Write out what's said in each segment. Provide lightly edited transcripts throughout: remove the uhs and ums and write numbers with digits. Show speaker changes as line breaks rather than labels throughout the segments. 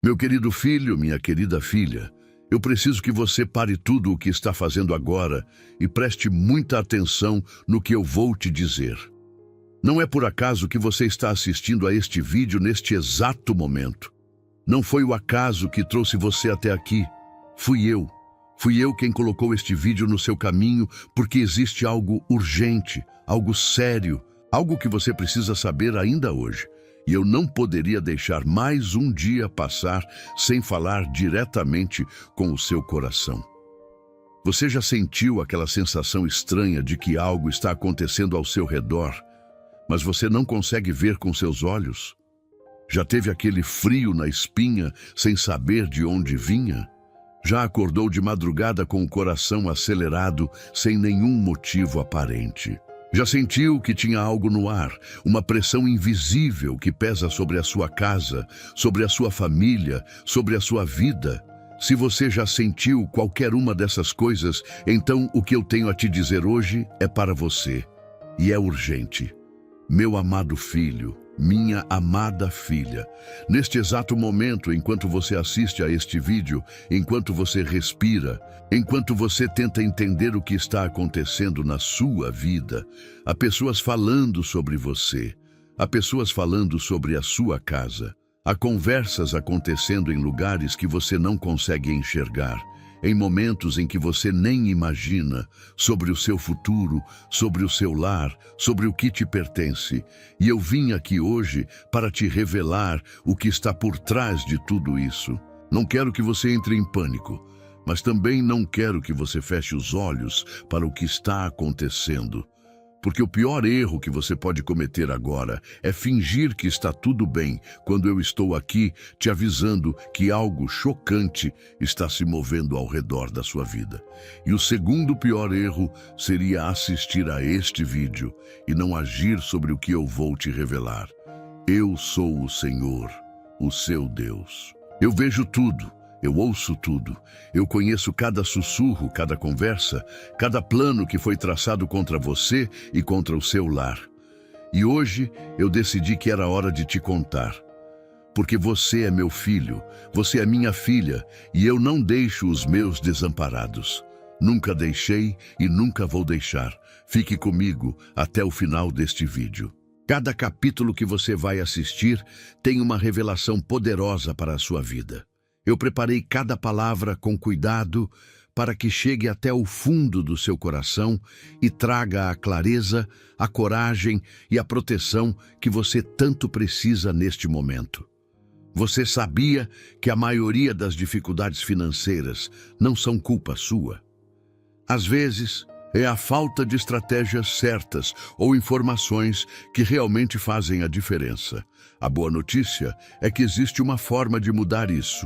Meu querido filho, minha querida filha, eu preciso que você pare tudo o que está fazendo agora e preste muita atenção no que eu vou te dizer. Não é por acaso que você está assistindo a este vídeo neste exato momento. Não foi o acaso que trouxe você até aqui. Fui eu. Fui eu quem colocou este vídeo no seu caminho porque existe algo urgente, algo sério, algo que você precisa saber ainda hoje. E eu não poderia deixar mais um dia passar sem falar diretamente com o seu coração. Você já sentiu aquela sensação estranha de que algo está acontecendo ao seu redor, mas você não consegue ver com seus olhos? Já teve aquele frio na espinha sem saber de onde vinha? Já acordou de madrugada com o coração acelerado sem nenhum motivo aparente? Já sentiu que tinha algo no ar, uma pressão invisível que pesa sobre a sua casa, sobre a sua família, sobre a sua vida? Se você já sentiu qualquer uma dessas coisas, então o que eu tenho a te dizer hoje é para você, e é urgente. Meu amado filho, minha amada filha, neste exato momento, enquanto você assiste a este vídeo, enquanto você respira, enquanto você tenta entender o que está acontecendo na sua vida, há pessoas falando sobre você, há pessoas falando sobre a sua casa, há conversas acontecendo em lugares que você não consegue enxergar, em momentos em que você nem imagina, sobre o seu futuro, sobre o seu lar, sobre o que te pertence. E eu vim aqui hoje para te revelar o que está por trás de tudo isso. Não quero que você entre em pânico, mas também não quero que você feche os olhos para o que está acontecendo. Porque o pior erro que você pode cometer agora é fingir que está tudo bem quando eu estou aqui te avisando que algo chocante está se movendo ao redor da sua vida. E o segundo pior erro seria assistir a este vídeo e não agir sobre o que eu vou te revelar. Eu sou o Senhor, o seu Deus. Eu vejo tudo. Eu ouço tudo, eu conheço cada sussurro, cada conversa, cada plano que foi traçado contra você e contra o seu lar. E hoje eu decidi que era hora de te contar. Porque você é meu filho, você é minha filha, e eu não deixo os meus desamparados. Nunca deixei e nunca vou deixar. Fique comigo até o final deste vídeo. Cada capítulo que você vai assistir tem uma revelação poderosa para a sua vida. Eu preparei cada palavra com cuidado para que chegue até o fundo do seu coração e traga a clareza, a coragem e a proteção que você tanto precisa neste momento. Você sabia que a maioria das dificuldades financeiras não são culpa sua? Às vezes, é a falta de estratégias certas ou informações que realmente fazem a diferença. A boa notícia é que existe uma forma de mudar isso.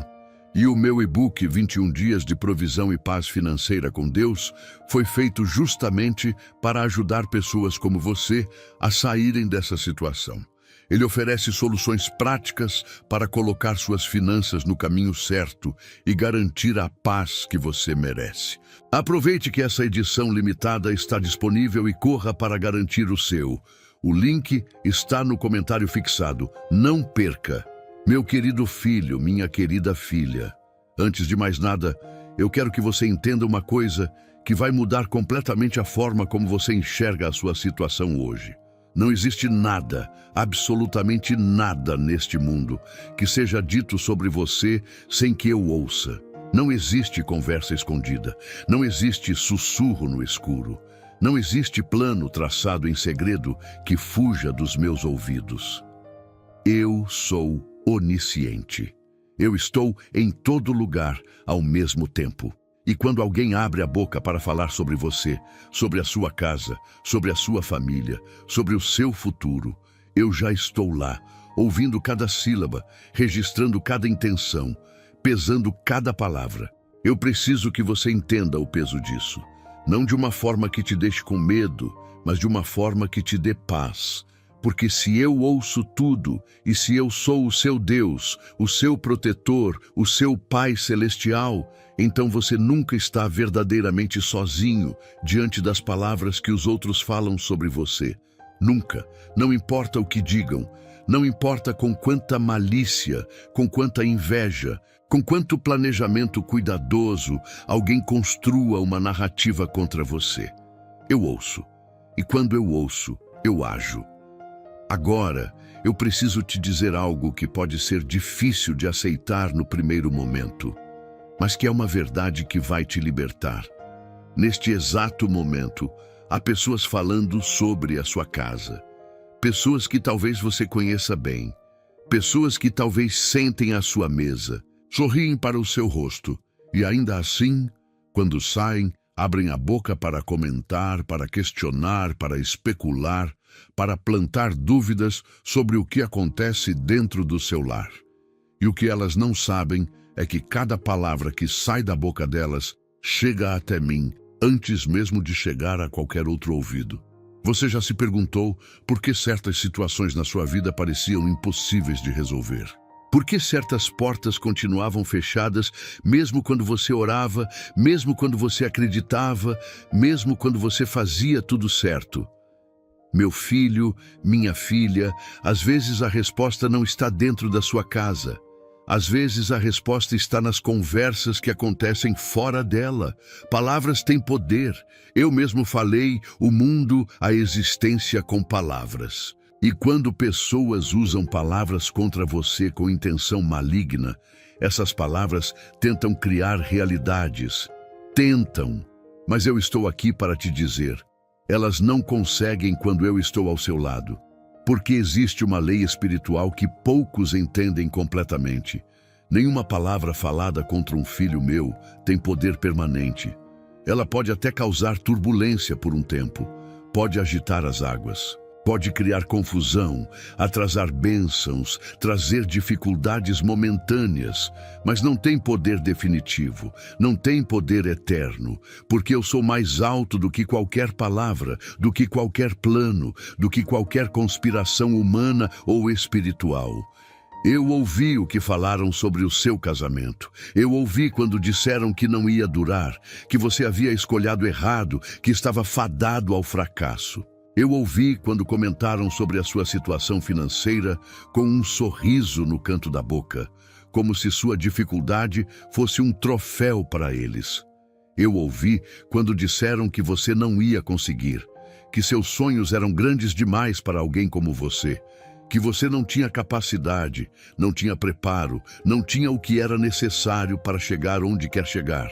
E o meu e-book 21 Dias de Provisão e Paz Financeira com Deus foi feito justamente para ajudar pessoas como você a saírem dessa situação. Ele oferece soluções práticas para colocar suas finanças no caminho certo e garantir a paz que você merece. Aproveite que essa edição limitada está disponível e corra para garantir o seu. O link está no comentário fixado. Não perca! Meu querido filho, minha querida filha, antes de mais nada, eu quero que você entenda uma coisa que vai mudar completamente a forma como você enxerga a sua situação hoje. Não existe nada, absolutamente nada neste mundo que seja dito sobre você sem que eu ouça. Não existe conversa escondida, não existe sussurro no escuro, não existe plano traçado em segredo que fuja dos meus ouvidos. Eu sou onisciente. Eu estou em todo lugar ao mesmo tempo. E quando alguém abre a boca para falar sobre você, sobre a sua casa, sobre a sua família, sobre o seu futuro, eu já estou lá, ouvindo cada sílaba, registrando cada intenção, pesando cada palavra. Eu preciso que você entenda o peso disso. Não de uma forma que te deixe com medo, mas de uma forma que te dê paz. Porque se eu ouço tudo, e se eu sou o seu Deus, o seu protetor, o seu Pai Celestial, então você nunca está verdadeiramente sozinho diante das palavras que os outros falam sobre você. Nunca, não importa o que digam, Não importa com quanta malícia, com quanta inveja, com quanto planejamento cuidadoso alguém construa uma narrativa contra você. Eu ouço. E quando eu ouço, eu ajo. Agora, eu preciso te dizer algo que pode ser difícil de aceitar no primeiro momento, mas que é uma verdade que vai te libertar. Neste exato momento, há pessoas falando sobre a sua casa. Pessoas que talvez você conheça bem. Pessoas que talvez sentem à sua mesa, sorriem para o seu rosto e ainda assim, quando saem, abrem a boca para comentar, para questionar, para especular, para plantar dúvidas sobre o que acontece dentro do seu lar. E o que elas não sabem é que cada palavra que sai da boca delas chega até mim antes mesmo de chegar a qualquer outro ouvido. Você já se perguntou por que certas situações na sua vida pareciam impossíveis de resolver? Por que certas portas continuavam fechadas, mesmo quando você orava, mesmo quando você acreditava, mesmo quando você fazia tudo certo? Meu filho, minha filha, às vezes a resposta não está dentro da sua casa. Às vezes a resposta está nas conversas que acontecem fora dela. Palavras têm poder. Eu mesmo falei o mundo, a existência com palavras. E quando pessoas usam palavras contra você com intenção maligna, essas palavras tentam criar realidades. Tentam. Mas eu estou aqui para te dizer, elas não conseguem quando eu estou ao seu lado. Porque existe uma lei espiritual que poucos entendem completamente. Nenhuma palavra falada contra um filho meu tem poder permanente. Ela pode até causar turbulência por um tempo, pode agitar as águas, pode criar confusão, atrasar bênçãos, trazer dificuldades momentâneas, mas não tem poder definitivo, não tem poder eterno, porque eu sou mais alto do que qualquer palavra, do que qualquer plano, do que qualquer conspiração humana ou espiritual. Eu ouvi o que falaram sobre o seu casamento. Eu ouvi quando disseram que não ia durar, que você havia escolhido errado, que estava fadado ao fracasso. Eu ouvi quando comentaram sobre a sua situação financeira com um sorriso no canto da boca, como se sua dificuldade fosse um troféu para eles. Eu ouvi quando disseram que você não ia conseguir, que seus sonhos eram grandes demais para alguém como você, que você não tinha capacidade, não tinha preparo, não tinha o que era necessário para chegar onde quer chegar.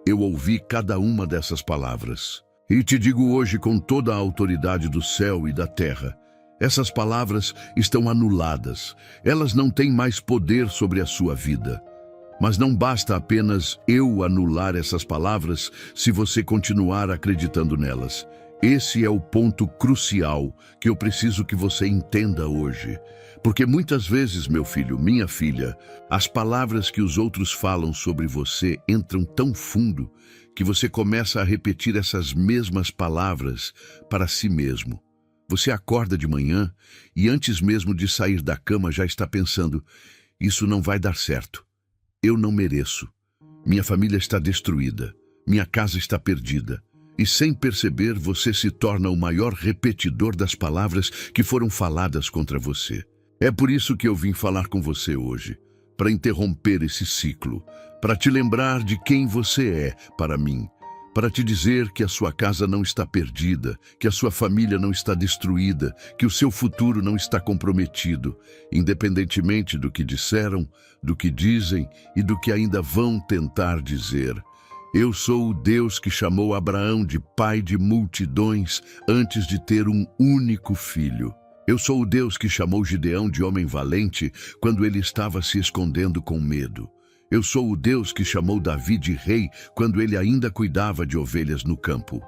Eu ouvi cada uma dessas palavras. E te digo hoje com toda a autoridade do céu e da terra, essas palavras estão anuladas. Elas não têm mais poder sobre a sua vida. Mas não basta apenas eu anular essas palavras se você continuar acreditando nelas. Esse é o ponto crucial que eu preciso que você entenda hoje. Porque muitas vezes, meu filho, minha filha, as palavras que os outros falam sobre você entram tão fundo que você começa a repetir essas mesmas palavras para si mesmo. Você acorda de manhã e antes mesmo de sair da cama já está pensando, isso não vai dar certo. Eu não mereço. Minha família está destruída. Minha casa está perdida. E sem perceber, você se torna o maior repetidor das palavras que foram faladas contra você. É por isso que eu vim falar com você hoje, para interromper esse ciclo, para te lembrar de quem você é para mim, para te dizer que a sua casa não está perdida, que a sua família não está destruída, que o seu futuro não está comprometido, independentemente do que disseram, do que dizem e do que ainda vão tentar dizer. Eu sou o Deus que chamou Abraão de pai de multidões antes de ter um único filho. Eu sou o Deus que chamou Gideão de homem valente quando ele estava se escondendo com medo. Eu sou o Deus que chamou Davi de rei quando ele ainda cuidava de ovelhas no campo.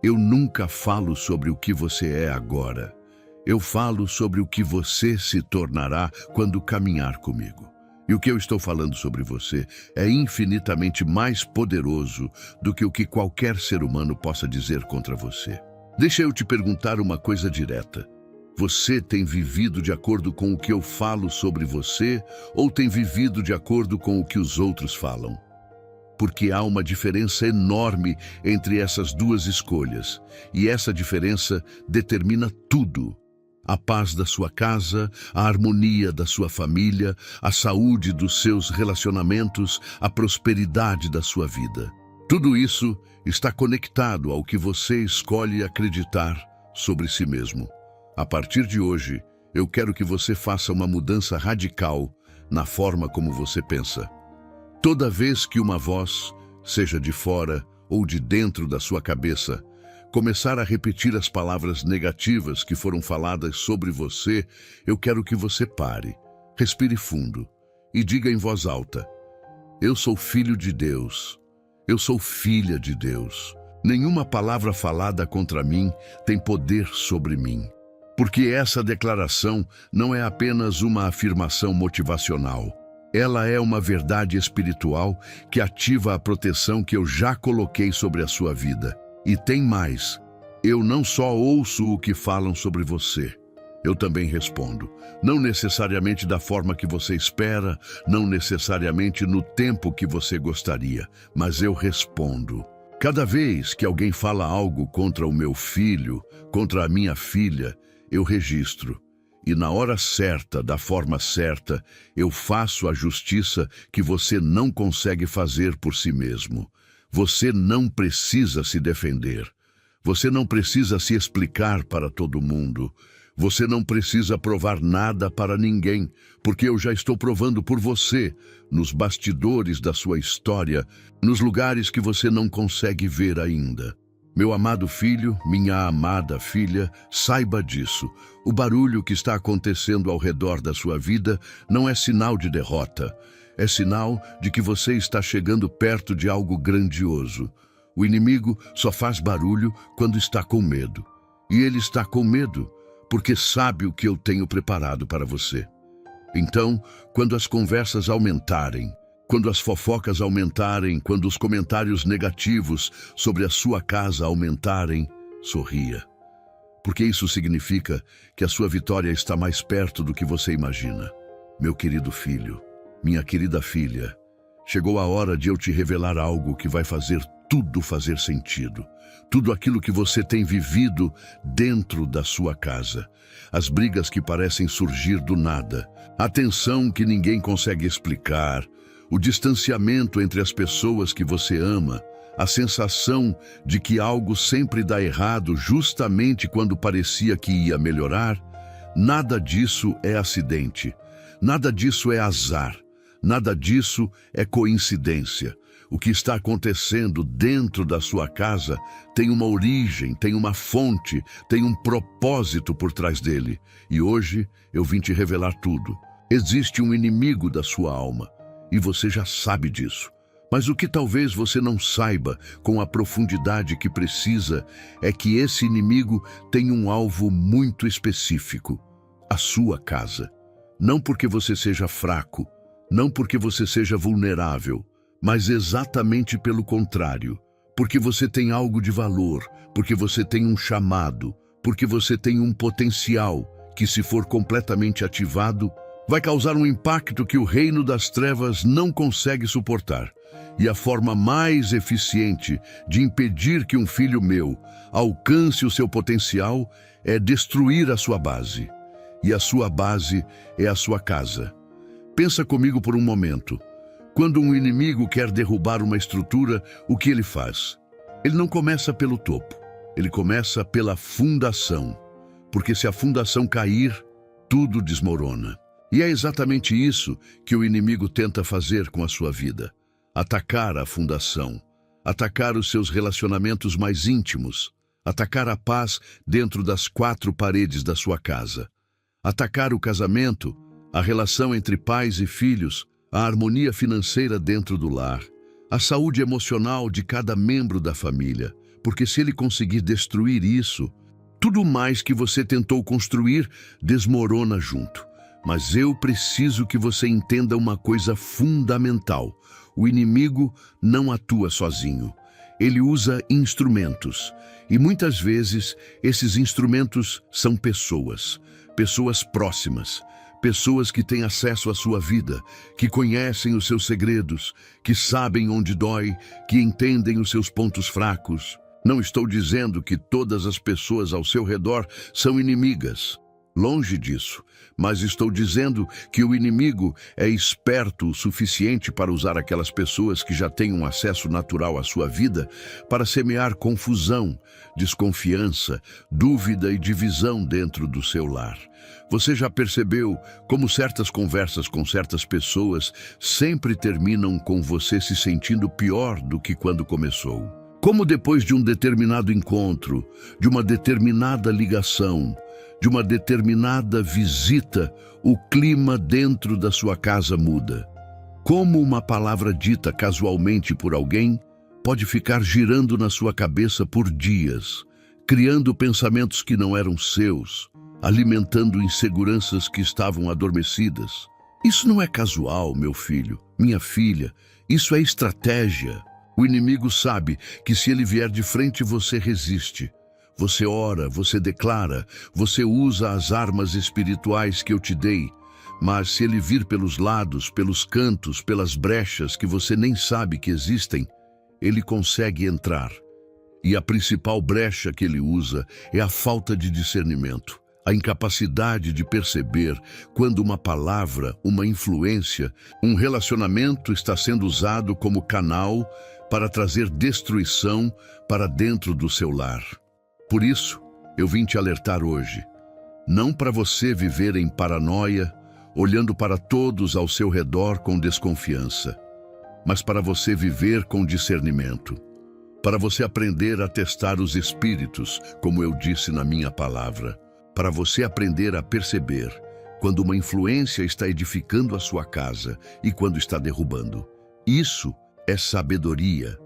Eu nunca falo sobre o que você é agora. Eu falo sobre o que você se tornará quando caminhar comigo. E o que eu estou falando sobre você é infinitamente mais poderoso do que o que qualquer ser humano possa dizer contra você. Deixa eu te perguntar uma coisa direta. Você tem vivido de acordo com o que eu falo sobre você ou tem vivido de acordo com o que os outros falam? Porque há uma diferença enorme entre essas duas escolhas, e essa diferença determina tudo. a paz da sua casa, a harmonia da sua família, a saúde dos seus relacionamentos, a prosperidade da sua vida. Tudo isso está conectado ao que você escolhe acreditar sobre si mesmo. A partir de hoje, eu quero que você faça uma mudança radical na forma como você pensa. Toda vez que uma voz, seja de fora ou de dentro da sua cabeça, começar a repetir as palavras negativas que foram faladas sobre você, eu quero que você pare, respire fundo e diga em voz alta: eu sou filho de Deus, eu sou filha de Deus. Nenhuma palavra falada contra mim tem poder sobre mim. Porque essa declaração não é apenas uma afirmação motivacional. Ela é uma verdade espiritual que ativa a proteção que eu já coloquei sobre a sua vida. E tem mais. Eu não só ouço o que falam sobre você, eu também respondo. Não necessariamente da forma que você espera, não necessariamente no tempo que você gostaria, mas eu respondo. Cada vez que alguém fala algo contra o meu filho, contra a minha filha, eu registro. E na hora certa, da forma certa, eu faço a justiça que você não consegue fazer por si mesmo. Você não precisa se defender. Você não precisa se explicar para todo mundo. Você não precisa provar nada para ninguém, porque eu já estou provando por você, nos bastidores da sua história, nos lugares que você não consegue ver ainda. Meu amado filho, minha amada filha, saiba disso. O barulho que está acontecendo ao redor da sua vida não é sinal de derrota. É sinal de que você está chegando perto de algo grandioso. O inimigo só faz barulho quando está com medo. E ele está com medo porque sabe o que eu tenho preparado para você. Então, quando as conversas aumentarem, quando as fofocas aumentarem, quando os comentários negativos sobre a sua casa aumentarem, sorria. Porque isso significa que a sua vitória está mais perto do que você imagina. Meu querido filho, minha querida filha, chegou a hora de eu te revelar algo que vai fazer tudo fazer sentido. Tudo aquilo que você tem vivido dentro da sua casa. As brigas que parecem surgir do nada. A tensão que ninguém consegue explicar. O distanciamento entre as pessoas que você ama, a sensação de que algo sempre dá errado justamente quando parecia que ia melhorar, nada disso é acidente, nada disso é azar, nada disso é coincidência. O que está acontecendo dentro da sua casa tem uma origem, tem uma fonte, tem um propósito por trás dele. E hoje eu vim te revelar tudo. Existe um inimigo da sua alma. E você já sabe disso. Mas o que talvez você não saiba com a profundidade que precisa é que esse inimigo tem um alvo muito específico: a sua casa. Não porque você seja fraco, não porque você seja vulnerável, mas exatamente pelo contrário. Porque você tem algo de valor, porque você tem um chamado, porque você tem um potencial que, se for completamente ativado, vai causar um impacto que o reino das trevas não consegue suportar. E a forma mais eficiente de impedir que um filho meu alcance o seu potencial é destruir a sua base. E a sua base é a sua casa. Pensa comigo por um momento. Quando um inimigo quer derrubar uma estrutura, o que ele faz? Ele não começa pelo topo. Ele começa pela fundação. Porque se a fundação cair, tudo desmorona. E é exatamente isso que o inimigo tenta fazer com a sua vida. Atacar a fundação, atacar os seus relacionamentos mais íntimos, atacar a paz dentro das 4 paredes da sua casa, atacar o casamento, a relação entre pais e filhos, a harmonia financeira dentro do lar, a saúde emocional de cada membro da família, porque se ele conseguir destruir isso, tudo mais que você tentou construir desmorona junto. Mas eu preciso que você entenda uma coisa fundamental. O inimigo não atua sozinho. Ele usa instrumentos. E muitas vezes esses instrumentos são pessoas. Pessoas próximas. Pessoas que têm acesso à sua vida, que conhecem os seus segredos, que sabem onde dói, que entendem os seus pontos fracos. Não estou dizendo que todas as pessoas ao seu redor são inimigas. Longe disso, mas estou dizendo que o inimigo é esperto o suficiente para usar aquelas pessoas que já têm um acesso natural à sua vida para semear confusão, desconfiança, dúvida e divisão dentro do seu lar. Você já percebeu como certas conversas com certas pessoas sempre terminam com você se sentindo pior do que quando começou? Como depois de um determinado encontro, de uma determinada ligação, de uma determinada visita, o clima dentro da sua casa muda. Como uma palavra dita casualmente por alguém pode ficar girando na sua cabeça por dias, criando pensamentos que não eram seus, alimentando inseguranças que estavam adormecidas. Isso não é casual, meu filho, minha filha, isso é estratégia. O inimigo sabe que se ele vier de frente, você resiste. Você ora, você declara, você usa as armas espirituais que eu te dei. Mas se ele vir pelos lados, pelos cantos, pelas brechas que você nem sabe que existem, ele consegue entrar. E a principal brecha que ele usa é a falta de discernimento, a incapacidade de perceber quando uma palavra, uma influência, um relacionamento está sendo usado como canal para trazer destruição para dentro do seu lar. Por isso, eu vim te alertar hoje, não para você viver em paranoia, olhando para todos ao seu redor com desconfiança, mas para você viver com discernimento, para você aprender a testar os espíritos, como eu disse na minha palavra, para você aprender a perceber quando uma influência está edificando a sua casa e quando está derrubando. Isso é sabedoria.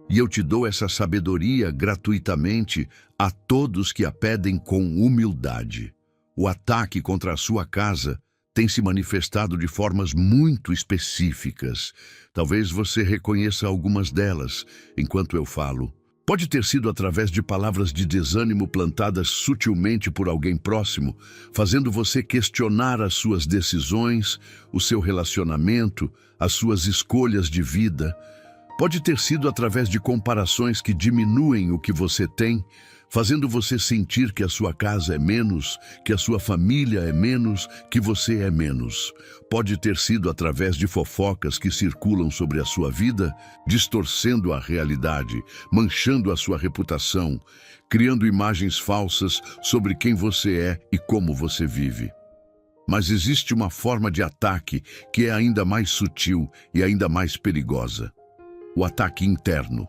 E eu te dou essa sabedoria gratuitamente a todos que a pedem com humildade. O ataque contra a sua casa tem se manifestado de formas muito específicas. Talvez você reconheça algumas delas enquanto eu falo. Pode ter sido através de palavras de desânimo plantadas sutilmente por alguém próximo, fazendo você questionar as suas decisões, o seu relacionamento, as suas escolhas de vida. Pode ter sido através de comparações que diminuem o que você tem, fazendo você sentir que a sua casa é menos, que a sua família é menos, que você é menos. Pode ter sido através de fofocas que circulam sobre a sua vida, distorcendo a realidade, manchando a sua reputação, criando imagens falsas sobre quem você é e como você vive. Mas existe uma forma de ataque que é ainda mais sutil e ainda mais perigosa. O ataque interno.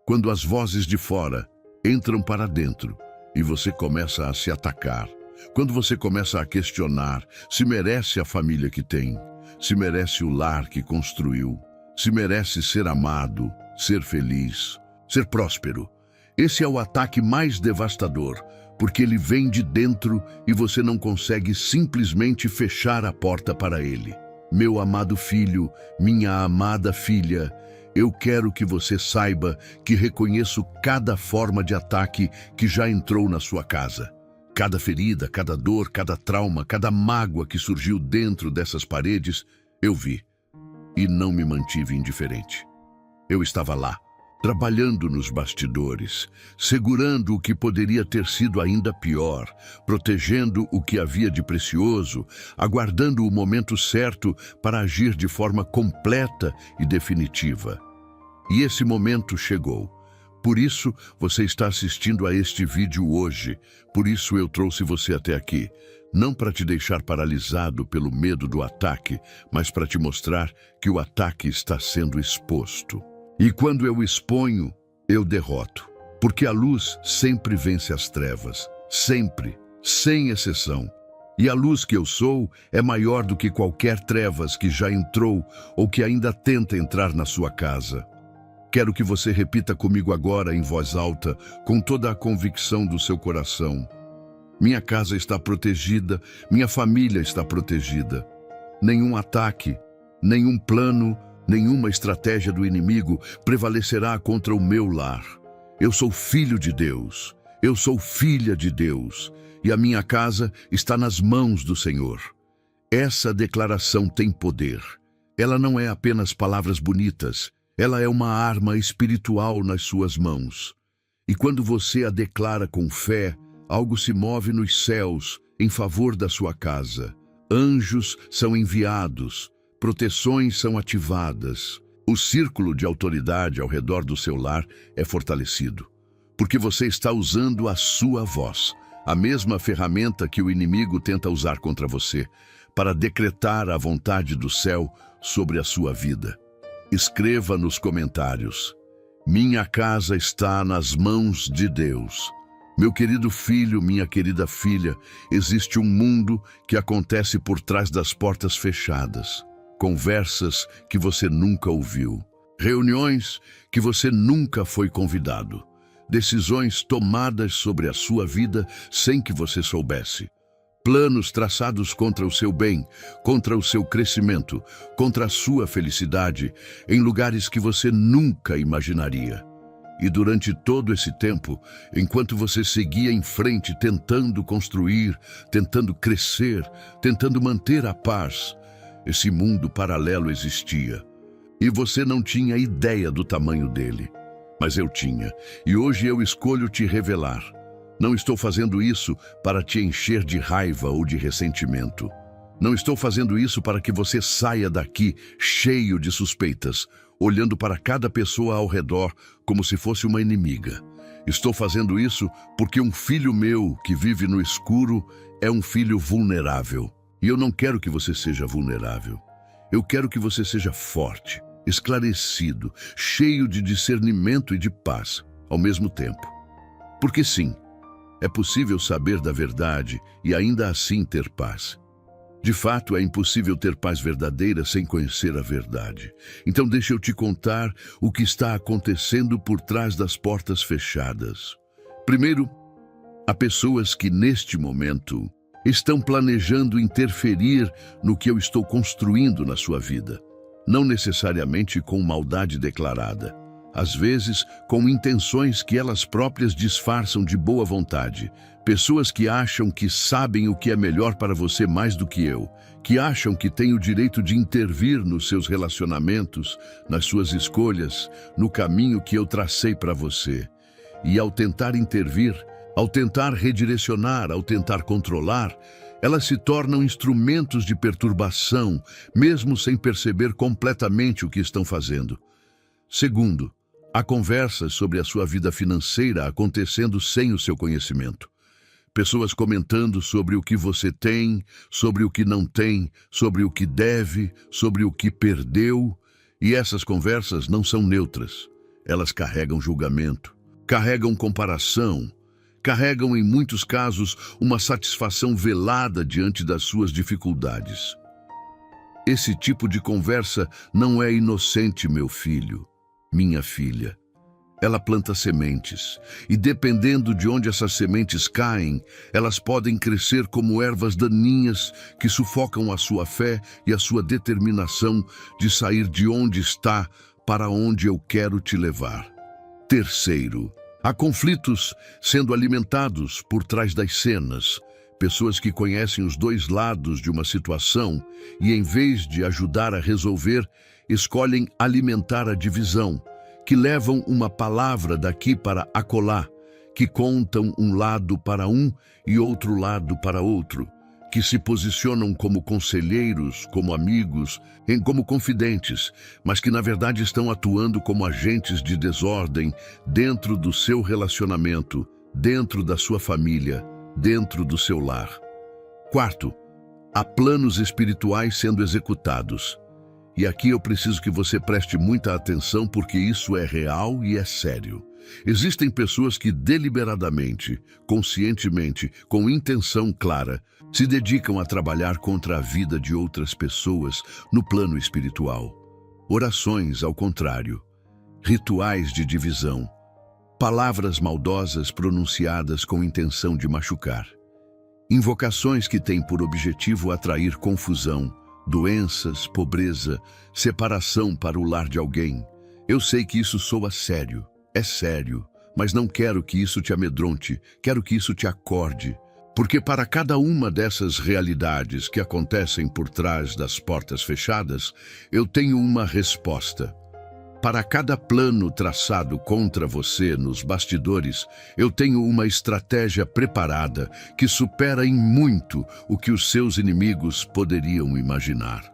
Quando as vozes de fora entram para dentro e você começa a se atacar. Quando você começa a questionar se merece a família que tem, se merece o lar que construiu, se merece ser amado, ser feliz, ser próspero. Esse é o ataque mais devastador, porque ele vem de dentro e você não consegue simplesmente fechar a porta para ele. Meu amado filho, minha amada filha, eu quero que você saiba que reconheço cada forma de ataque que já entrou na sua casa. Cada ferida, cada dor, cada trauma, cada mágoa que surgiu dentro dessas paredes, eu vi. E não me mantive indiferente. Eu estava lá, trabalhando nos bastidores, segurando o que poderia ter sido ainda pior, protegendo o que havia de precioso, aguardando o momento certo para agir de forma completa e definitiva. E esse momento chegou. Por isso, você está assistindo a este vídeo hoje. Por isso eu trouxe você até aqui. Não para te deixar paralisado pelo medo do ataque, mas para te mostrar que o ataque está sendo exposto. E quando eu exponho, eu derroto. Porque a luz sempre vence as trevas. Sempre, sem exceção. E a luz que eu sou é maior do que qualquer trevas que já entrou ou que ainda tenta entrar na sua casa. Quero que você repita comigo agora em voz alta, com toda a convicção do seu coração. Minha casa está protegida, minha família está protegida. Nenhum ataque, nenhum plano, nenhuma estratégia do inimigo prevalecerá contra o meu lar. Eu sou filho de Deus, eu sou filha de Deus, e a minha casa está nas mãos do Senhor. Essa declaração tem poder. Ela não é apenas palavras bonitas, ela é uma arma espiritual nas suas mãos. E quando você a declara com fé, algo se move nos céus, em favor da sua casa. Anjos são enviados, proteções são ativadas. O círculo de autoridade ao redor do seu lar é fortalecido, porque você está usando a sua voz, a mesma ferramenta que o inimigo tenta usar contra você, para decretar a vontade do céu sobre a sua vida. Escreva nos comentários: minha casa está nas mãos de Deus. Meu querido filho, minha querida filha, existe um mundo que acontece por trás das portas fechadas. Conversas que você nunca ouviu. Reuniões que você nunca foi convidado. Decisões tomadas sobre a sua vida sem que você soubesse. Planos traçados contra o seu bem, contra o seu crescimento, contra a sua felicidade, em lugares que você nunca imaginaria. E durante todo esse tempo, enquanto você seguia em frente tentando construir, tentando crescer, tentando manter a paz, esse mundo paralelo existia. E você não tinha ideia do tamanho dele. Mas eu tinha, e hoje eu escolho te revelar. Não estou fazendo isso para te encher de raiva ou de ressentimento. Não estou fazendo isso para que você saia daqui cheio de suspeitas, olhando para cada pessoa ao redor como se fosse uma inimiga. Estou fazendo isso porque um filho meu que vive no escuro é um filho vulnerável. E eu não quero que você seja vulnerável. Eu quero que você seja forte, esclarecido, cheio de discernimento e de paz ao mesmo tempo. Porque sim, é possível saber da verdade e ainda assim ter paz. De fato, é impossível ter paz verdadeira sem conhecer a verdade. Então deixa eu te contar o que está acontecendo por trás das portas fechadas. Primeiro, há pessoas que neste momento estão planejando interferir no que eu estou construindo na sua vida. Não necessariamente com maldade declarada. Às vezes, com intenções que elas próprias disfarçam de boa vontade. Pessoas que acham que sabem o que é melhor para você mais do que eu, que acham que têm o direito de intervir nos seus relacionamentos, nas suas escolhas, no caminho que eu tracei para você. E ao tentar intervir, ao tentar redirecionar, ao tentar controlar, elas se tornam instrumentos de perturbação, mesmo sem perceber completamente o que estão fazendo. Segundo, há conversas sobre a sua vida financeira acontecendo sem o seu conhecimento. Pessoas comentando sobre o que você tem, sobre o que não tem, sobre o que deve, sobre o que perdeu. E essas conversas não são neutras. Elas carregam julgamento, carregam comparação, carregam, em muitos casos, uma satisfação velada diante das suas dificuldades. Esse tipo de conversa não é inocente, meu filho, minha filha. Ela planta sementes, e dependendo de onde essas sementes caem, elas podem crescer como ervas daninhas que sufocam a sua fé e a sua determinação de sair de onde está para onde eu quero te levar. Terceiro, há conflitos sendo alimentados por trás das cenas. Pessoas que conhecem os dois lados de uma situação e, em vez de ajudar a resolver, escolhem alimentar a divisão, que levam uma palavra daqui para acolá, que contam um lado para um e outro lado para outro, que se posicionam como conselheiros, como amigos, como confidentes, mas que na verdade estão atuando como agentes de desordem dentro do seu relacionamento, dentro da sua família, dentro do seu lar. Quarto, há planos espirituais sendo executados. E aqui eu preciso que você preste muita atenção porque isso é real e é sério. Existem pessoas que deliberadamente, conscientemente, com intenção clara, se dedicam a trabalhar contra a vida de outras pessoas no plano espiritual. Orações ao contrário, rituais de divisão, palavras maldosas pronunciadas com intenção de machucar, invocações que têm por objetivo atrair confusão, doenças, pobreza, separação para o lar de alguém. Eu sei que isso soa sério, é sério, mas não quero que isso te amedronte, quero que isso te acorde, porque para cada uma dessas realidades que acontecem por trás das portas fechadas, eu tenho uma resposta. Para cada plano traçado contra você nos bastidores, eu tenho uma estratégia preparada que supera em muito o que os seus inimigos poderiam imaginar.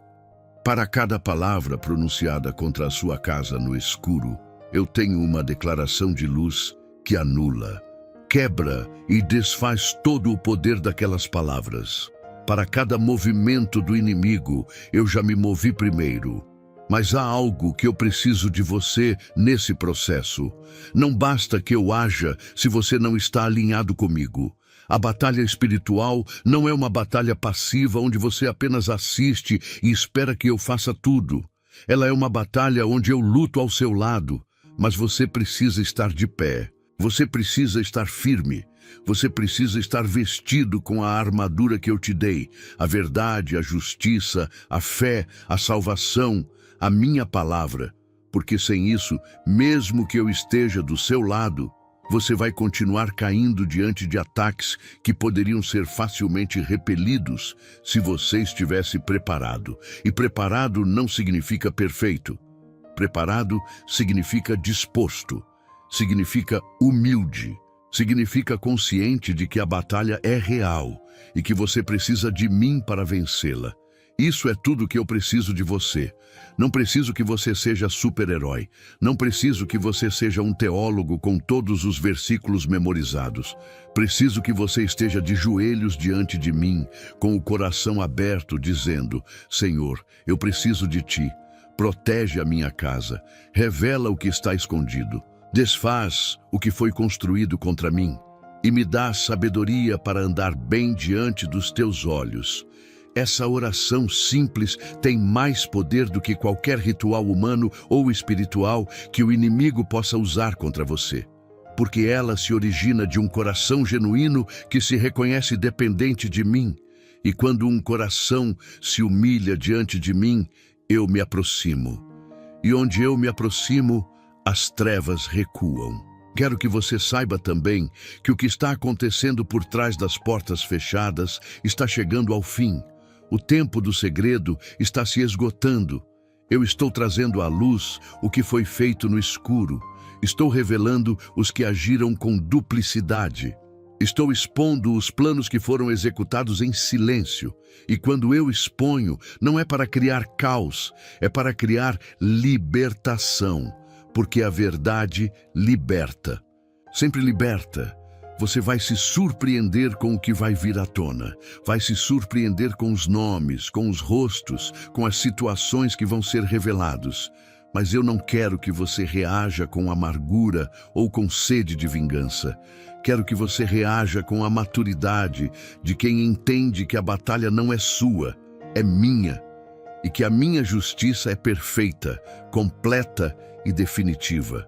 Para cada palavra pronunciada contra a sua casa no escuro, eu tenho uma declaração de luz que anula, quebra e desfaz todo o poder daquelas palavras. Para cada movimento do inimigo, eu já me movi primeiro. Mas há algo que eu preciso de você nesse processo. Não basta que eu haja se você não está alinhado comigo. A batalha espiritual não é uma batalha passiva onde você apenas assiste e espera que eu faça tudo. Ela é uma batalha onde eu luto ao seu lado, mas você precisa estar de pé. Você precisa estar firme. Você precisa estar vestido com a armadura que eu te dei. A verdade, a justiça, a fé, a salvação, a minha palavra. Porque sem isso, mesmo que eu esteja do seu lado, você vai continuar caindo diante de ataques que poderiam ser facilmente repelidos se você estivesse preparado. E preparado não significa perfeito. Preparado significa disposto, significa humilde, significa consciente de que a batalha é real e que você precisa de mim para vencê-la. Isso é tudo que eu preciso de você. Não preciso que você seja super-herói. Não preciso que você seja um teólogo com todos os versículos memorizados. Preciso que você esteja de joelhos diante de mim, com o coração aberto, dizendo: Senhor, eu preciso de ti. Protege a minha casa. Revela o que está escondido. Desfaz o que foi construído contra mim. E me dá sabedoria para andar bem diante dos teus olhos. Essa oração simples tem mais poder do que qualquer ritual humano ou espiritual que o inimigo possa usar contra você. Porque ela se origina de um coração genuíno que se reconhece dependente de mim. E quando um coração se humilha diante de mim, eu me aproximo. E onde eu me aproximo, as trevas recuam. Quero que você saiba também que o que está acontecendo por trás das portas fechadas está chegando ao fim. O tempo do segredo está se esgotando. Eu estou trazendo à luz o que foi feito no escuro. Estou revelando os que agiram com duplicidade. Estou expondo os planos que foram executados em silêncio. E quando eu exponho, não é para criar caos, é para criar libertação. Porque a verdade liberta. Sempre liberta. Você vai se surpreender com o que vai vir à tona. Vai se surpreender com os nomes, com os rostos, com as situações que vão ser revelados. Mas eu não quero que você reaja com amargura ou com sede de vingança. Quero que você reaja com a maturidade de quem entende que a batalha não é sua, é minha. E que a minha justiça é perfeita, completa e definitiva.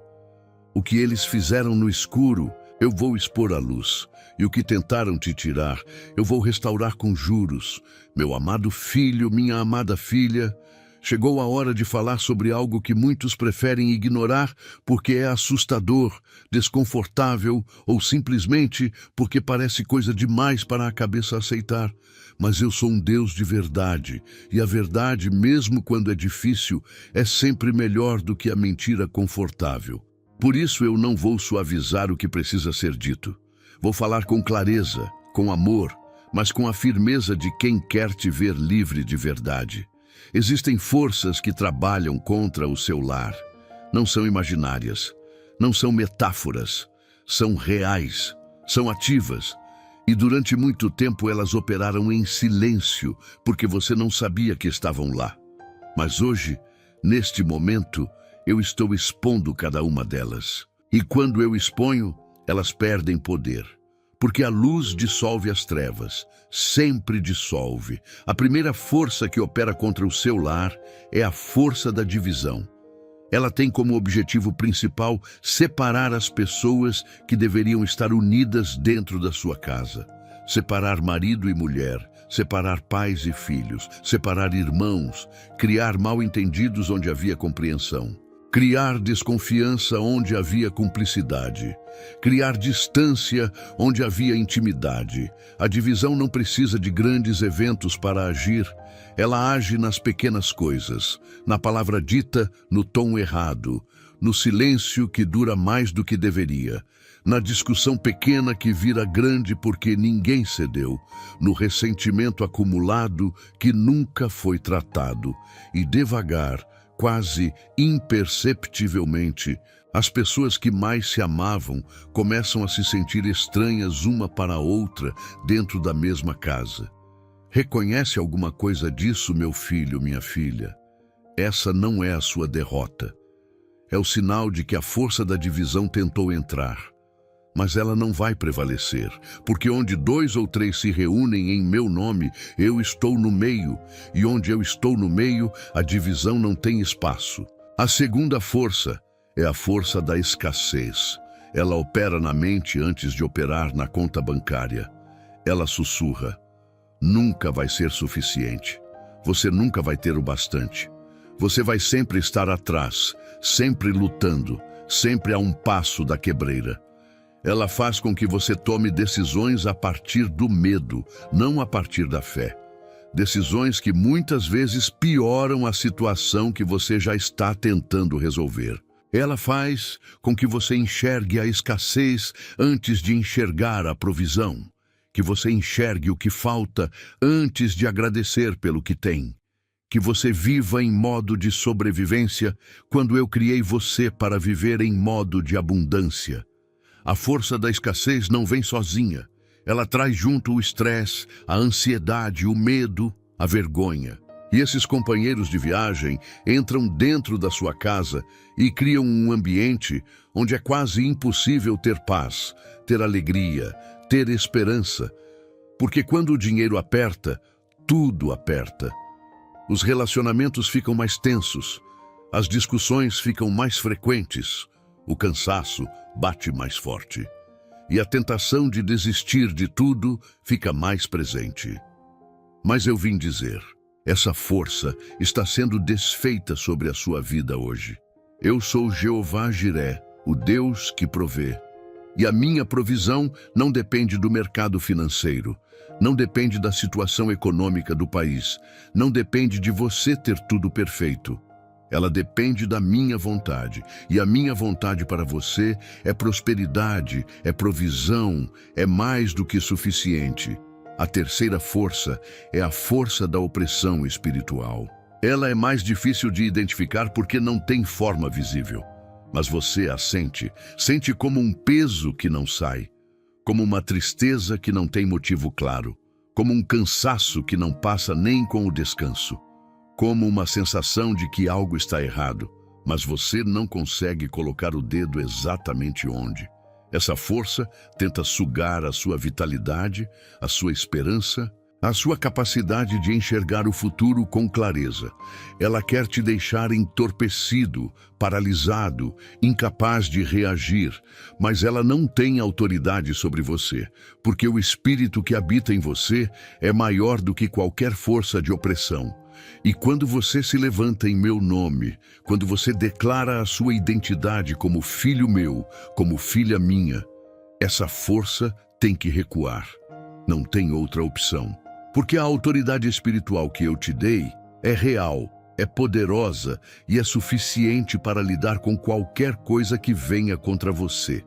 O que eles fizeram no escuro, eu vou expor à luz, e o que tentaram te tirar, eu vou restaurar com juros. Meu amado filho, minha amada filha, chegou a hora de falar sobre algo que muitos preferem ignorar porque é assustador, desconfortável ou simplesmente porque parece coisa demais para a cabeça aceitar. Mas eu sou um Deus de verdade, e a verdade, mesmo quando é difícil, é sempre melhor do que a mentira confortável. Por isso eu não vou suavizar o que precisa ser dito. Vou falar com clareza, com amor, mas com a firmeza de quem quer te ver livre de verdade. Existem forças que trabalham contra o seu lar. Não são imaginárias, não são metáforas, são reais, são ativas. E durante muito tempo elas operaram em silêncio, porque você não sabia que estavam lá. Mas hoje, neste momento, eu estou expondo cada uma delas. E quando eu exponho, elas perdem poder. Porque a luz dissolve as trevas, sempre dissolve. A primeira força que opera contra o seu lar é a força da divisão. Ela tem como objetivo principal separar as pessoas que deveriam estar unidas dentro da sua casa. Separar marido e mulher, separar pais e filhos, separar irmãos, criar mal-entendidos onde havia compreensão. criar desconfiança onde havia cumplicidade, criar distância onde havia intimidade. A divisão não precisa de grandes eventos para agir. Ela age nas pequenas coisas, na palavra dita no tom errado, no silêncio que dura mais do que deveria, na discussão pequena que vira grande porque ninguém cedeu, no ressentimento acumulado que nunca foi tratado. E devagar, quase imperceptivelmente, as pessoas que mais se amavam começam a se sentir estranhas uma para a outra dentro da mesma casa. Reconhece alguma coisa disso, meu filho, minha filha? Essa não é a sua derrota. É o sinal de que a força da divisão tentou entrar. Mas ela não vai prevalecer, porque onde 2 ou 3 se reúnem em meu nome, eu estou no meio, e onde eu estou no meio, a divisão não tem espaço. A segunda força é a força da escassez. Ela opera na mente antes de operar na conta bancária. Ela sussurra: nunca vai ser suficiente. Você nunca vai ter o bastante. Você vai sempre estar atrás, sempre lutando, sempre a um passo da quebreira. Ela faz com que você tome decisões a partir do medo, não a partir da fé. Decisões que muitas vezes pioram a situação que você já está tentando resolver. Ela faz com que você enxergue a escassez antes de enxergar a provisão, que você enxergue o que falta antes de agradecer pelo que tem, que você viva em modo de sobrevivência quando eu criei você para viver em modo de abundância. A força da escassez não vem sozinha. Ela traz junto o estresse, a ansiedade, o medo, a vergonha. E esses companheiros de viagem entram dentro da sua casa e criam um ambiente onde é quase impossível ter paz, ter alegria, ter esperança. Porque quando o dinheiro aperta, tudo aperta. Os relacionamentos ficam mais tensos, as discussões ficam mais frequentes, o cansaço bate mais forte e a tentação de desistir de tudo fica mais presente. Mas eu vim dizer, essa força está sendo desfeita sobre a sua vida hoje. Eu sou Jeová Jiré, o Deus que provê. E a minha provisão não depende do mercado financeiro, não depende da situação econômica do país, não depende de você ter tudo perfeito. Ela depende da minha vontade, e a minha vontade para você é prosperidade, é provisão, é mais do que suficiente. A terceira força é a força da opressão espiritual. Ela é mais difícil de identificar porque não tem forma visível. Mas você a sente como um peso que não sai, como uma tristeza que não tem motivo claro, como um cansaço que não passa nem com o descanso. Como uma sensação de que algo está errado, mas você não consegue colocar o dedo exatamente onde. Essa força tenta sugar a sua vitalidade, a sua esperança, a sua capacidade de enxergar o futuro com clareza. Ela quer te deixar entorpecido, paralisado, incapaz de reagir, mas ela não tem autoridade sobre você, porque o espírito que habita em você é maior do que qualquer força de opressão. E quando você se levanta em meu nome, quando você declara a sua identidade como filho meu, como filha minha, essa força tem que recuar. Não tem outra opção. Porque a autoridade espiritual que eu te dei é real, é poderosa e é suficiente para lidar com qualquer coisa que venha contra você.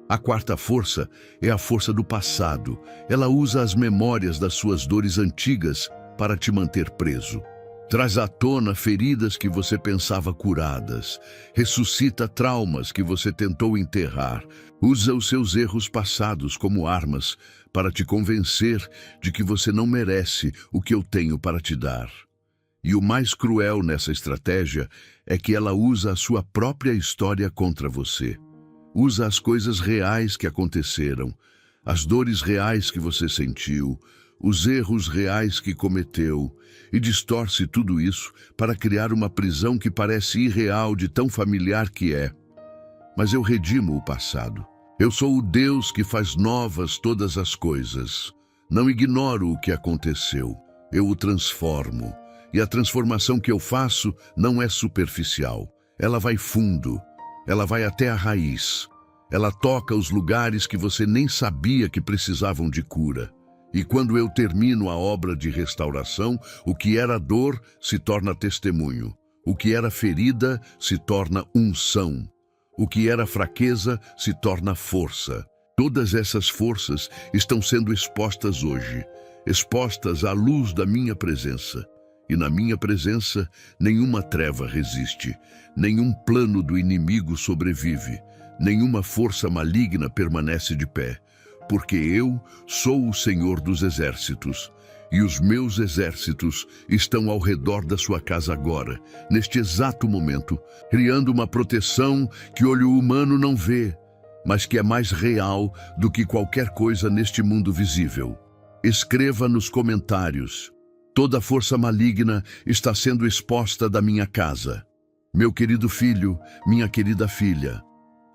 A quarta força é a força do passado. Ela usa as memórias das suas dores antigas para te manter preso. Traz à tona feridas que você pensava curadas. Ressuscita traumas que você tentou enterrar. Usa os seus erros passados como armas para te convencer de que você não merece o que eu tenho para te dar. E o mais cruel nessa estratégia é que ela usa a sua própria história contra você. Usa as coisas reais que aconteceram, as dores reais que você sentiu, os erros reais que cometeu, e distorce tudo isso para criar uma prisão que parece irreal de tão familiar que é. Mas eu redimo o passado. Eu sou o Deus que faz novas todas as coisas. Não ignoro o que aconteceu. Eu o transformo. E a transformação que eu faço não é superficial. Ela vai fundo, ela vai até a raiz. Ela toca os lugares que você nem sabia que precisavam de cura. E quando eu termino a obra de restauração, o que era dor se torna testemunho. O que era ferida se torna unção. O que era fraqueza se torna força. Todas essas forças estão sendo expostas hoje, expostas à luz da minha presença. E na minha presença, nenhuma treva resiste, nenhum plano do inimigo sobrevive, nenhuma força maligna permanece de pé, porque eu sou o Senhor dos exércitos, e os meus exércitos estão ao redor da sua casa agora, neste exato momento, criando uma proteção que olho humano não vê, mas que é mais real do que qualquer coisa neste mundo visível. Escreva nos comentários: toda força maligna está sendo exposta da minha casa. Meu querido filho, minha querida filha,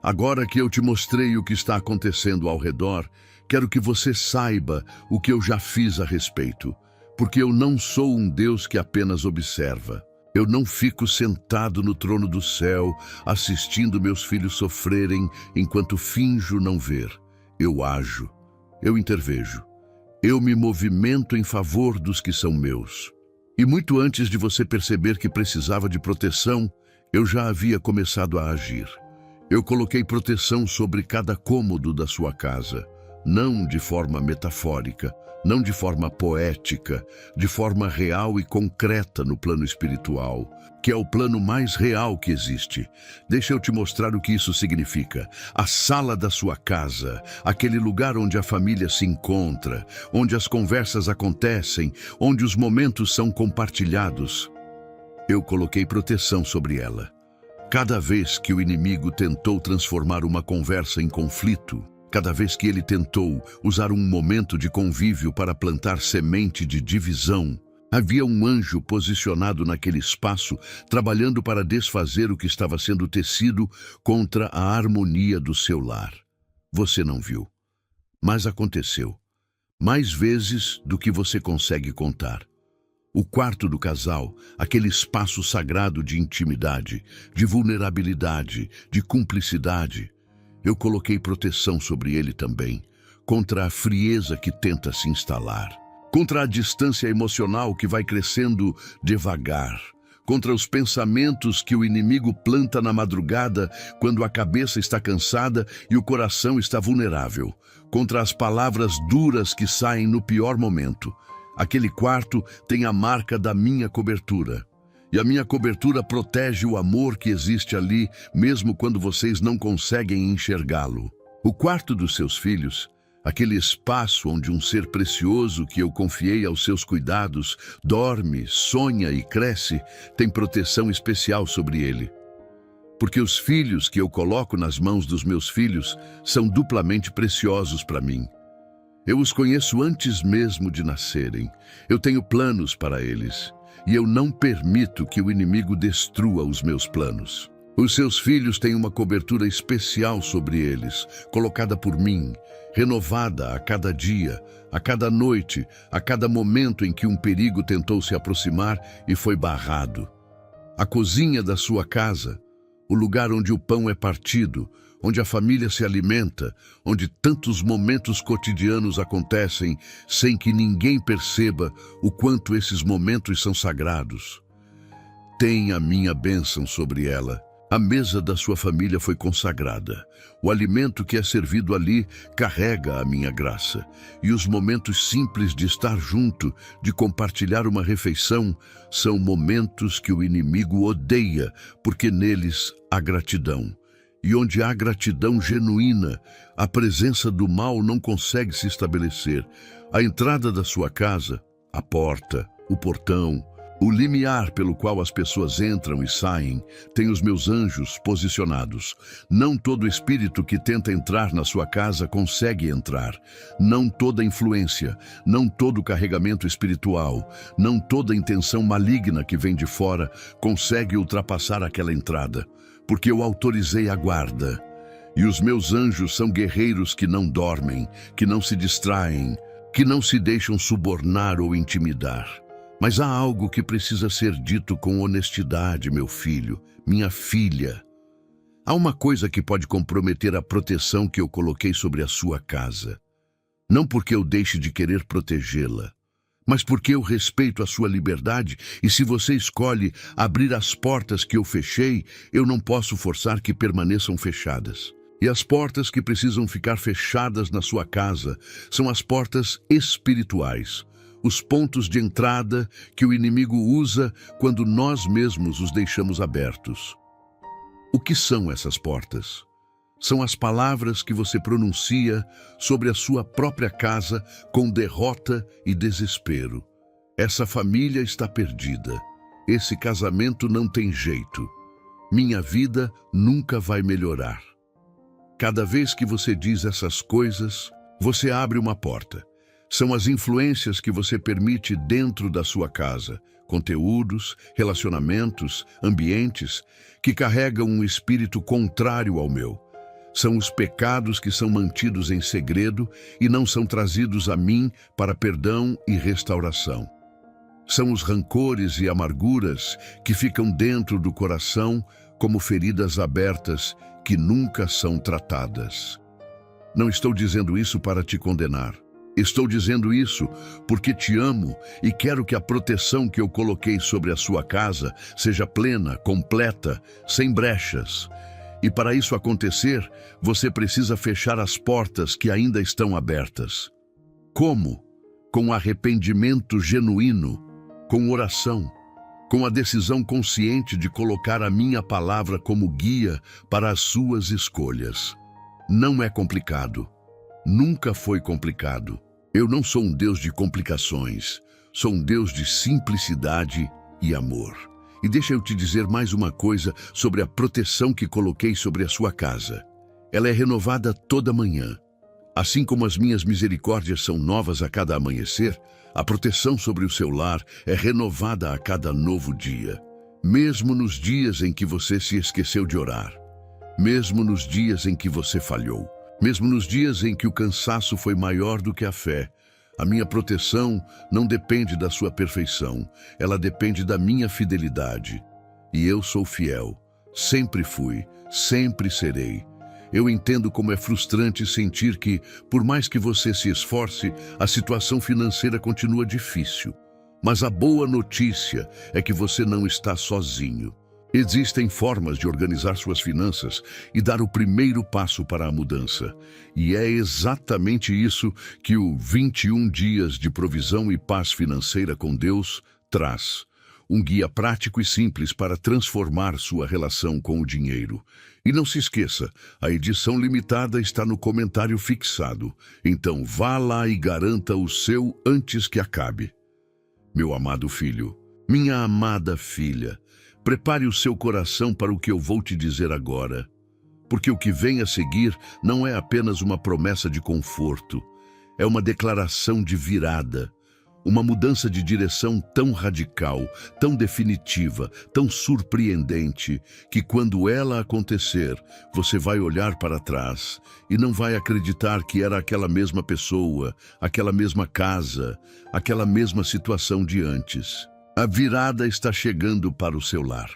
agora que eu te mostrei o que está acontecendo ao redor, quero que você saiba o que eu já fiz a respeito, porque eu não sou um Deus que apenas observa. Eu não fico sentado no trono do céu, assistindo meus filhos sofrerem enquanto finjo não ver. Eu ajo, eu intervejo. Eu me movimento em favor dos que são meus. E muito antes de você perceber que precisava de proteção, eu já havia começado a agir. Eu coloquei proteção sobre cada cômodo da sua casa, não de forma metafórica, não de forma poética, de forma real e concreta no plano espiritual, que é o plano mais real que existe. Deixa eu te mostrar o que isso significa. A sala da sua casa, aquele lugar onde a família se encontra, onde as conversas acontecem, onde os momentos são compartilhados. Eu coloquei proteção sobre ela. Cada vez que o inimigo tentou transformar uma conversa em conflito, cada vez que ele tentou usar um momento de convívio para plantar semente de divisão, havia um anjo posicionado naquele espaço, trabalhando para desfazer o que estava sendo tecido contra a harmonia do seu lar. Você não viu, mas aconteceu. Mais vezes do que você consegue contar. O quarto do casal, aquele espaço sagrado de intimidade, de vulnerabilidade, de cumplicidade. Eu coloquei proteção sobre ele também, contra a frieza que tenta se instalar, contra a distância emocional que vai crescendo devagar, contra os pensamentos que o inimigo planta na madrugada quando a cabeça está cansada e o coração está vulnerável, contra as palavras duras que saem no pior momento. Aquele quarto tem a marca da minha cobertura. E a minha cobertura protege o amor que existe ali, mesmo quando vocês não conseguem enxergá-lo. O quarto dos seus filhos, aquele espaço onde um ser precioso que eu confiei aos seus cuidados dorme, sonha e cresce, tem proteção especial sobre ele. Porque os filhos que eu coloco nas mãos dos meus filhos são duplamente preciosos para mim. Eu os conheço antes mesmo de nascerem. Eu tenho planos para eles. E eu não permito que o inimigo destrua os meus planos. Os seus filhos têm uma cobertura especial sobre eles, colocada por mim, renovada a cada dia, a cada noite, a cada momento em que um perigo tentou se aproximar e foi barrado. A cozinha da sua casa, o lugar onde o pão é partido, onde a família se alimenta, onde tantos momentos cotidianos acontecem sem que ninguém perceba o quanto esses momentos são sagrados. Tem a minha bênção sobre ela. A mesa da sua família foi consagrada. O alimento que é servido ali carrega a minha graça. E os momentos simples de estar junto, de compartilhar uma refeição, são momentos que o inimigo odeia, porque neles há gratidão. E onde há gratidão genuína, a presença do mal não consegue se estabelecer. A entrada da sua casa, a porta, o portão, o limiar pelo qual as pessoas entram e saem, tem os meus anjos posicionados. Não todo espírito que tenta entrar na sua casa consegue entrar. Não toda influência, não todo carregamento espiritual, não toda intenção maligna que vem de fora consegue ultrapassar aquela entrada. Porque eu autorizei a guarda. E os meus anjos são guerreiros que não dormem, que não se distraem, que não se deixam subornar ou intimidar. Mas há algo que precisa ser dito com honestidade, meu filho, minha filha. Há uma coisa que pode comprometer a proteção que eu coloquei sobre a sua casa. Não porque eu deixe de querer protegê-la, mas porque eu respeito a sua liberdade e se você escolhe abrir as portas que eu fechei, eu não posso forçar que permaneçam fechadas. E as portas que precisam ficar fechadas na sua casa são as portas espirituais, os pontos de entrada que o inimigo usa quando nós mesmos os deixamos abertos. O que são essas portas? São as palavras que você pronuncia sobre a sua própria casa com derrota e desespero. Essa família está perdida. Esse casamento não tem jeito. Minha vida nunca vai melhorar. Cada vez que você diz essas coisas, você abre uma porta. São as influências que você permite dentro da sua casa, conteúdos, relacionamentos, ambientes que carregam um espírito contrário ao meu. São os pecados que são mantidos em segredo e não são trazidos a mim para perdão e restauração. São os rancores e amarguras que ficam dentro do coração como feridas abertas que nunca são tratadas. Não estou dizendo isso para te condenar. Estou dizendo isso porque te amo e quero que a proteção que eu coloquei sobre a sua casa seja plena, completa, sem brechas. E para isso acontecer, você precisa fechar as portas que ainda estão abertas. Como? Com arrependimento genuíno, com oração, com a decisão consciente de colocar a minha palavra como guia para as suas escolhas. Não é complicado. Nunca foi complicado. Eu não sou um Deus de complicações. Sou um Deus de simplicidade e amor. E deixa eu te dizer mais uma coisa sobre a proteção que coloquei sobre a sua casa. Ela é renovada toda manhã. Assim como as minhas misericórdias são novas a cada amanhecer, a proteção sobre o seu lar é renovada a cada novo dia. Mesmo nos dias em que você se esqueceu de orar. Mesmo nos dias em que você falhou. Mesmo nos dias em que o cansaço foi maior do que a fé. A minha proteção não depende da sua perfeição, ela depende da minha fidelidade. E eu sou fiel, sempre fui, sempre serei. Eu entendo como é frustrante sentir que, por mais que você se esforce, a situação financeira continua difícil. Mas a boa notícia é que você não está sozinho. Existem formas de organizar suas finanças e dar o primeiro passo para a mudança. E é exatamente isso que o 21 Dias de Provisão e Paz Financeira com Deus traz. Um guia prático e simples para transformar sua relação com o dinheiro. E não se esqueça, a edição limitada está no comentário fixado. Então vá lá e garanta o seu antes que acabe. Meu amado filho, minha amada filha, prepare o seu coração para o que eu vou te dizer agora, porque o que vem a seguir não é apenas uma promessa de conforto, é uma declaração de virada, uma mudança de direção tão radical, tão definitiva, tão surpreendente, que quando ela acontecer, você vai olhar para trás e não vai acreditar que era aquela mesma pessoa, aquela mesma casa, aquela mesma situação de antes. A virada está chegando para o seu lar.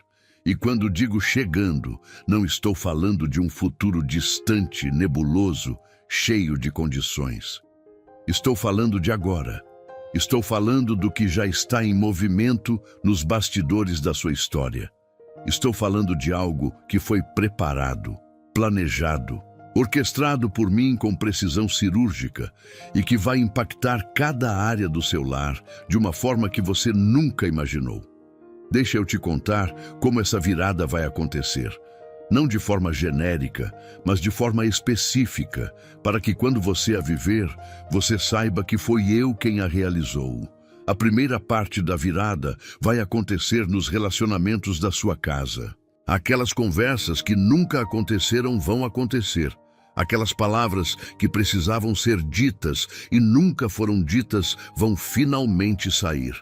E quando digo chegando, não estou falando de um futuro distante, nebuloso, cheio de condições. Estou falando de agora. Estou falando do que já está em movimento nos bastidores da sua história. Estou falando de algo que foi preparado, planejado, orquestrado por mim com precisão cirúrgica e que vai impactar cada área do seu lar de uma forma que você nunca imaginou. Deixa eu te contar como essa virada vai acontecer. Não de forma genérica, mas de forma específica, para que quando você a viver, você saiba que foi eu quem a realizou. A primeira parte da virada vai acontecer nos relacionamentos da sua casa. Aquelas conversas que nunca aconteceram vão acontecer. Aquelas palavras que precisavam ser ditas e nunca foram ditas vão finalmente sair.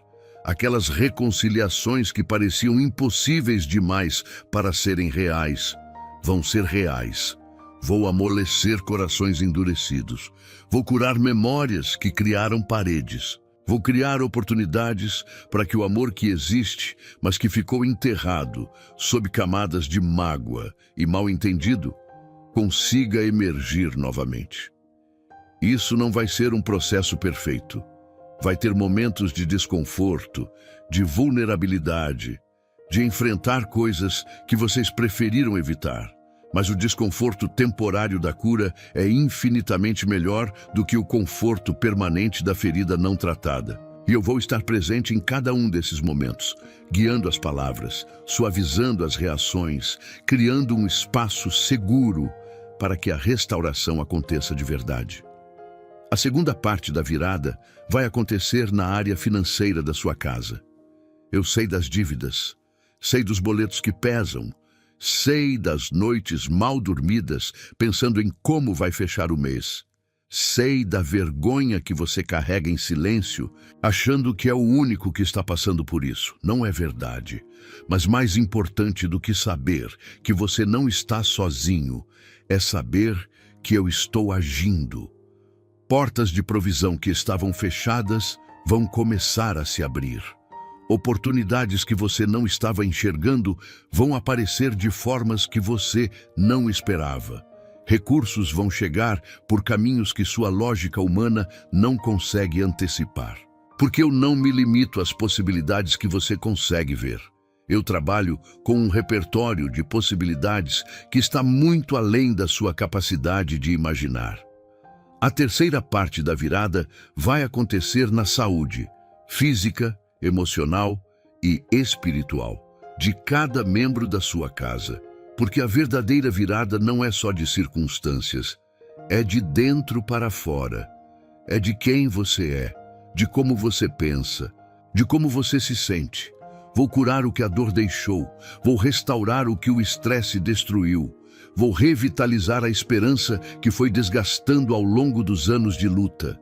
Aquelas reconciliações que pareciam impossíveis demais para serem reais, vão ser reais. Vou amolecer corações endurecidos. Vou curar memórias que criaram paredes. Vou criar oportunidades para que o amor que existe, mas que ficou enterrado sob camadas de mágoa e mal-entendido, consiga emergir novamente. Isso não vai ser um processo perfeito. Vai ter momentos de desconforto, de vulnerabilidade, de enfrentar coisas que vocês preferiram evitar. Mas o desconforto temporário da cura é infinitamente melhor do que o conforto permanente da ferida não tratada. E eu vou estar presente em cada um desses momentos, guiando as palavras, suavizando as reações, criando um espaço seguro para que a restauração aconteça de verdade. A segunda parte da virada vai acontecer na área financeira da sua casa. Eu sei das dívidas, sei dos boletos que pesam, sei das noites mal dormidas pensando em como vai fechar o mês. Sei da vergonha que você carrega em silêncio, achando que é o único que está passando por isso. Não é verdade. Mas mais importante do que saber que você não está sozinho, é saber que eu estou agindo. Portas de provisão que estavam fechadas vão começar a se abrir. Oportunidades que você não estava enxergando vão aparecer de formas que você não esperava. Recursos vão chegar por caminhos que sua lógica humana não consegue antecipar. Porque eu não me limito às possibilidades que você consegue ver. Eu trabalho com um repertório de possibilidades que está muito além da sua capacidade de imaginar. A terceira parte da virada vai acontecer na saúde física, emocional e espiritual de cada membro da sua casa. Porque a verdadeira virada não é só de circunstâncias, é de dentro para fora. É de quem você é, de como você pensa, de como você se sente. Vou curar o que a dor deixou, vou restaurar o que o estresse destruiu, vou revitalizar a esperança que foi desgastando ao longo dos anos de luta.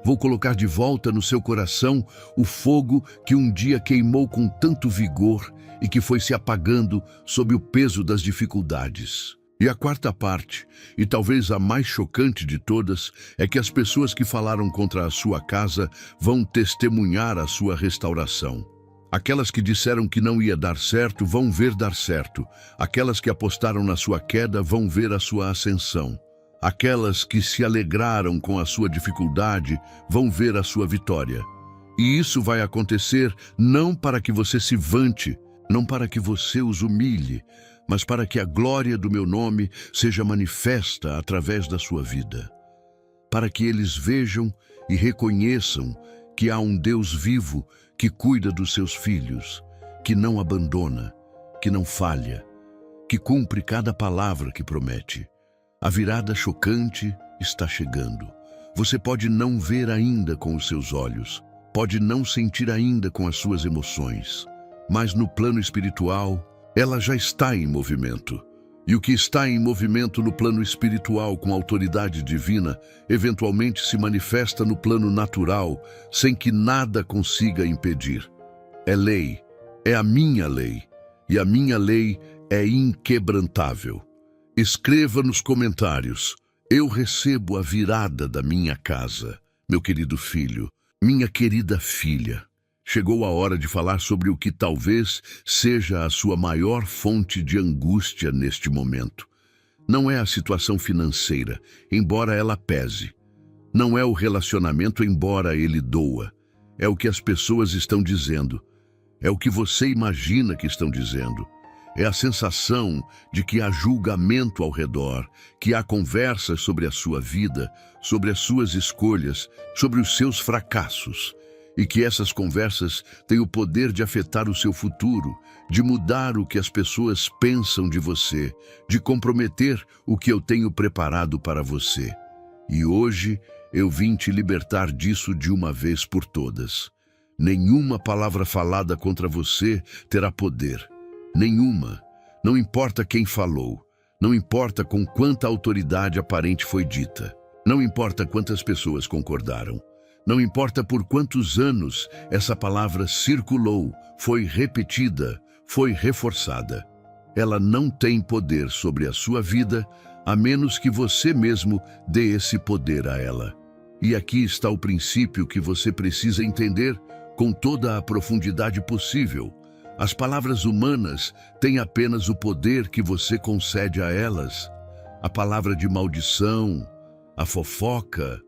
Vou colocar de volta no seu coração o fogo que um dia queimou com tanto vigor e que foi se apagando sob o peso das dificuldades. E a quarta parte, e talvez a mais chocante de todas, é que as pessoas que falaram contra a sua casa vão testemunhar a sua restauração. Aquelas que disseram que não ia dar certo vão ver dar certo. Aquelas que apostaram na sua queda vão ver a sua ascensão. Aquelas que se alegraram com a sua dificuldade vão ver a sua vitória. E isso vai acontecer não para que você se vante, não para que você os humilhe, mas para que a glória do meu nome seja manifesta através da sua vida. Para que eles vejam e reconheçam que há um Deus vivo que cuida dos seus filhos, que não abandona, que não falha, que cumpre cada palavra que promete. A virada chocante está chegando. Você pode não ver ainda com os seus olhos, pode não sentir ainda com as suas emoções, mas no plano espiritual, ela já está em movimento. E o que está em movimento no plano espiritual com autoridade divina, eventualmente se manifesta no plano natural, sem que nada consiga impedir. É lei, é a minha lei, e a minha lei é inquebrantável. Escreva nos comentários: eu recebo a virada da minha casa, meu querido filho, minha querida filha. Chegou a hora de falar sobre o que talvez seja a sua maior fonte de angústia neste momento. Não é a situação financeira, embora ela pese. Não é o relacionamento, embora ele doa. É o que as pessoas estão dizendo. É o que você imagina que estão dizendo. É a sensação de que há julgamento ao redor, que há conversas sobre a sua vida, sobre as suas escolhas, sobre os seus fracassos. E que essas conversas têm o poder de afetar o seu futuro, de mudar o que as pessoas pensam de você, de comprometer o que eu tenho preparado para você. E hoje eu vim te libertar disso de uma vez por todas. Nenhuma palavra falada contra você terá poder. Nenhuma. Não importa quem falou. Não importa com quanta autoridade aparente foi dita. Não importa quantas pessoas concordaram. Não importa por quantos anos essa palavra circulou, foi repetida, foi reforçada. Ela não tem poder sobre a sua vida, a menos que você mesmo dê esse poder a ela. E aqui está o princípio que você precisa entender com toda a profundidade possível. As palavras humanas têm apenas o poder que você concede a elas. A palavra de maldição, a fofoca,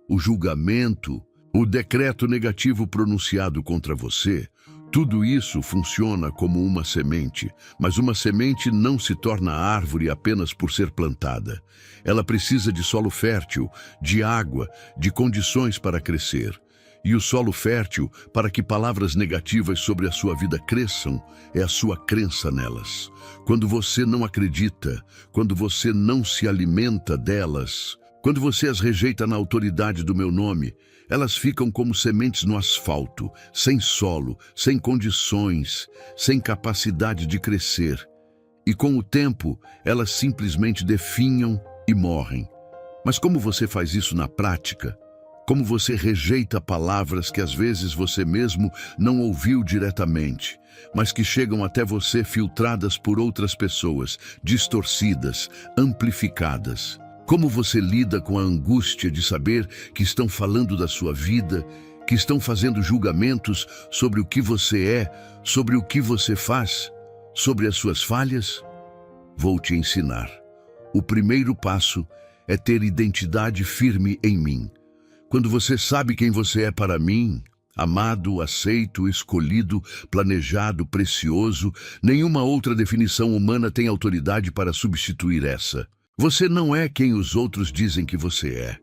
o julgamento, o decreto negativo pronunciado contra você, tudo isso funciona como uma semente, mas uma semente não se torna árvore apenas por ser plantada. Ela precisa de solo fértil, de água, de condições para crescer. E o solo fértil, para que palavras negativas sobre a sua vida cresçam, é a sua crença nelas. Quando você não acredita, quando você não se alimenta delas, quando você as rejeita na autoridade do meu nome, elas ficam como sementes no asfalto, sem solo, sem condições, sem capacidade de crescer. E com o tempo, elas simplesmente definham e morrem. Mas como você faz isso na prática? Como você rejeita palavras que às vezes você mesmo não ouviu diretamente, mas que chegam até você filtradas por outras pessoas, distorcidas, amplificadas? Como você lida com a angústia de saber que estão falando da sua vida, que estão fazendo julgamentos sobre o que você é, sobre o que você faz, sobre as suas falhas? Vou te ensinar. O primeiro passo é ter identidade firme em mim. Quando você sabe quem você é para mim, amado, aceito, escolhido, planejado, precioso, nenhuma outra definição humana tem autoridade para substituir essa. Você não é quem os outros dizem que você é.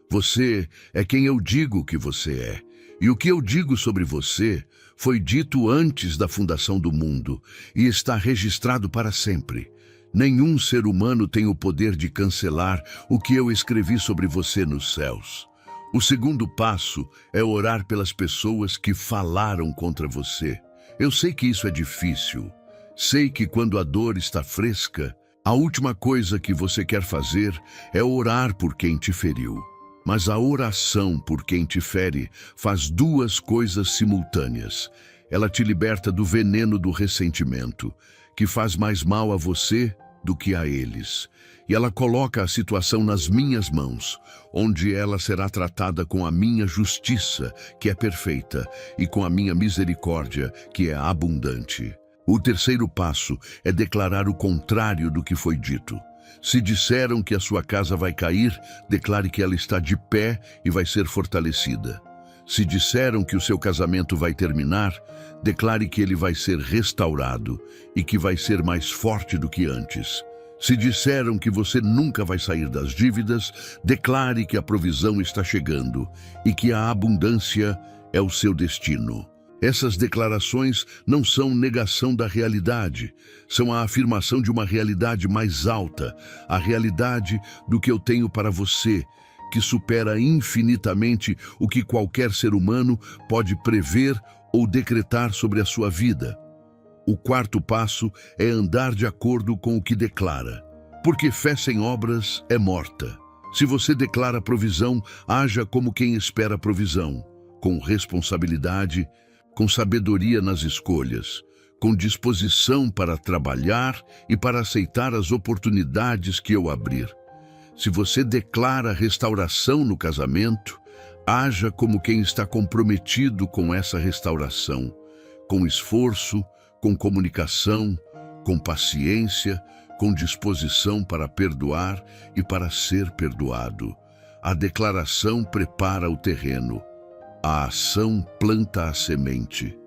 Você é quem eu digo que você é. E o que eu digo sobre você foi dito antes da fundação do mundo e está registrado para sempre. Nenhum ser humano tem o poder de cancelar o que eu escrevi sobre você nos céus. O segundo passo é orar pelas pessoas que falaram contra você. Eu sei que isso é difícil. Sei que quando a dor está fresca, a última coisa que você quer fazer é orar por quem te feriu. Mas a oração por quem te fere faz duas coisas simultâneas. Ela te liberta do veneno do ressentimento, que faz mais mal a você do que a eles. E ela coloca a situação nas minhas mãos, onde ela será tratada com a minha justiça, que é perfeita, e com a minha misericórdia, que é abundante. O terceiro passo é declarar o contrário do que foi dito. Se disseram que a sua casa vai cair, declare que ela está de pé e vai ser fortalecida. Se disseram que o seu casamento vai terminar, declare que ele vai ser restaurado e que vai ser mais forte do que antes. Se disseram que você nunca vai sair das dívidas, declare que a provisão está chegando e que a abundância é o seu destino. Essas declarações não são negação da realidade, são a afirmação de uma realidade mais alta, a realidade do que eu tenho para você, que supera infinitamente o que qualquer ser humano pode prever ou decretar sobre a sua vida. O quarto passo é andar de acordo com o que declara, porque fé sem obras é morta. Se você declara provisão, haja como quem espera provisão, com responsabilidade, com sabedoria nas escolhas, com disposição para trabalhar e para aceitar as oportunidades que eu abrir. Se você declara restauração no casamento, haja como quem está comprometido com essa restauração, com esforço, com comunicação, com paciência, com disposição para perdoar e para ser perdoado. A declaração prepara o terreno. A ação planta a semente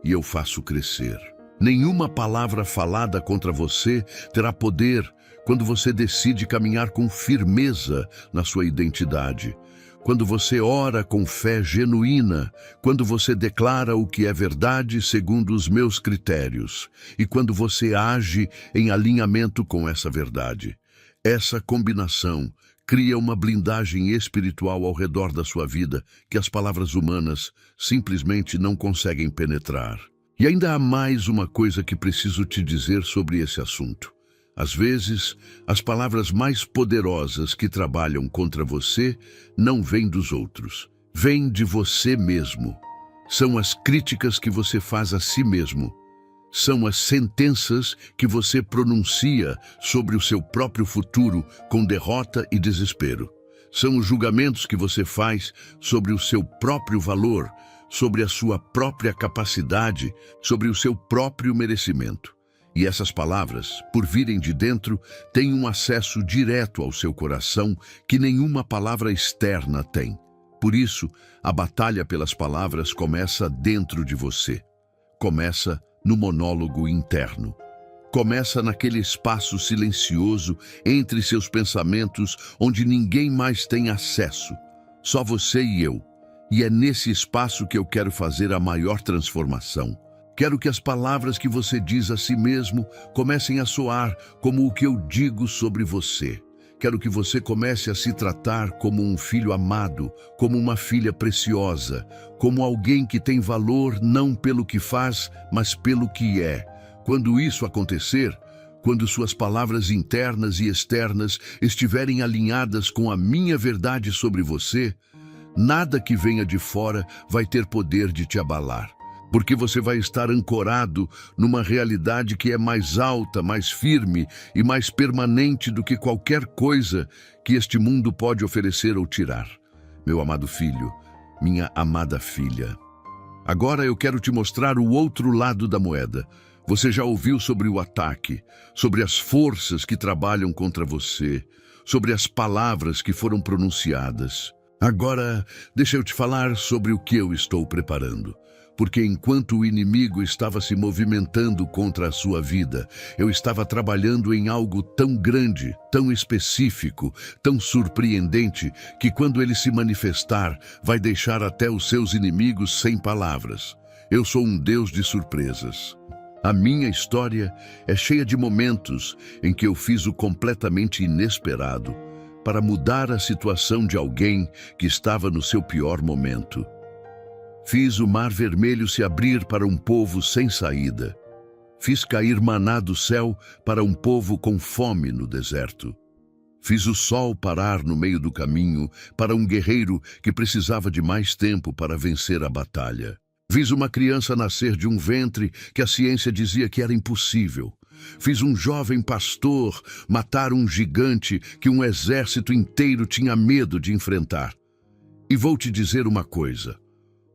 e eu faço crescer. Nenhuma palavra falada contra você terá poder quando você decide caminhar com firmeza na sua identidade. Quando você ora com fé genuína, quando você declara o que é verdade segundo os meus critérios e quando você age em alinhamento com essa verdade. Essa combinação cria uma blindagem espiritual ao redor da sua vida que as palavras humanas simplesmente não conseguem penetrar. E ainda há mais uma coisa que preciso te dizer sobre esse assunto. Às vezes, as palavras mais poderosas que trabalham contra você não vêm dos outros, vêm de você mesmo. São as críticas que você faz a si mesmo. São as sentenças que você pronuncia sobre o seu próprio futuro com derrota e desespero. São os julgamentos que você faz sobre o seu próprio valor, sobre a sua própria capacidade, sobre o seu próprio merecimento. E essas palavras, por virem de dentro, têm um acesso direto ao seu coração que nenhuma palavra externa tem. Por isso, a batalha pelas palavras começa dentro de você. Começa no monólogo interno. Começa naquele espaço silencioso entre seus pensamentos, onde ninguém mais tem acesso. Só você e eu. E é nesse espaço que eu quero fazer a maior transformação. Quero que as palavras que você diz a si mesmo comecem a soar como o que eu digo sobre você. Quero que você comece a se tratar como um filho amado, como uma filha preciosa, como alguém que tem valor não pelo que faz, mas pelo que é. Quando isso acontecer, quando suas palavras internas e externas estiverem alinhadas com a minha verdade sobre você, nada que venha de fora vai ter poder de te abalar, porque você vai estar ancorado numa realidade que é mais alta, mais firme e mais permanente do que qualquer coisa que este mundo pode oferecer ou tirar. Meu amado filho, minha amada filha, agora eu quero te mostrar o outro lado da moeda. Você já ouviu sobre o ataque, sobre as forças que trabalham contra você, sobre as palavras que foram pronunciadas. Agora, deixa eu te falar sobre o que eu estou preparando. Porque enquanto o inimigo estava se movimentando contra a sua vida, eu estava trabalhando em algo tão grande, tão específico, tão surpreendente, que quando ele se manifestar, vai deixar até os seus inimigos sem palavras. Eu sou um Deus de surpresas. A minha história é cheia de momentos em que eu fiz o completamente inesperado para mudar a situação de alguém que estava no seu pior momento. Fiz o mar vermelho se abrir para um povo sem saída. Fiz cair maná do céu para um povo com fome no deserto. Fiz o sol parar no meio do caminho para um guerreiro que precisava de mais tempo para vencer a batalha. Fiz uma criança nascer de um ventre que a ciência dizia que era impossível. Fiz um jovem pastor matar um gigante que um exército inteiro tinha medo de enfrentar. E vou te dizer uma coisa.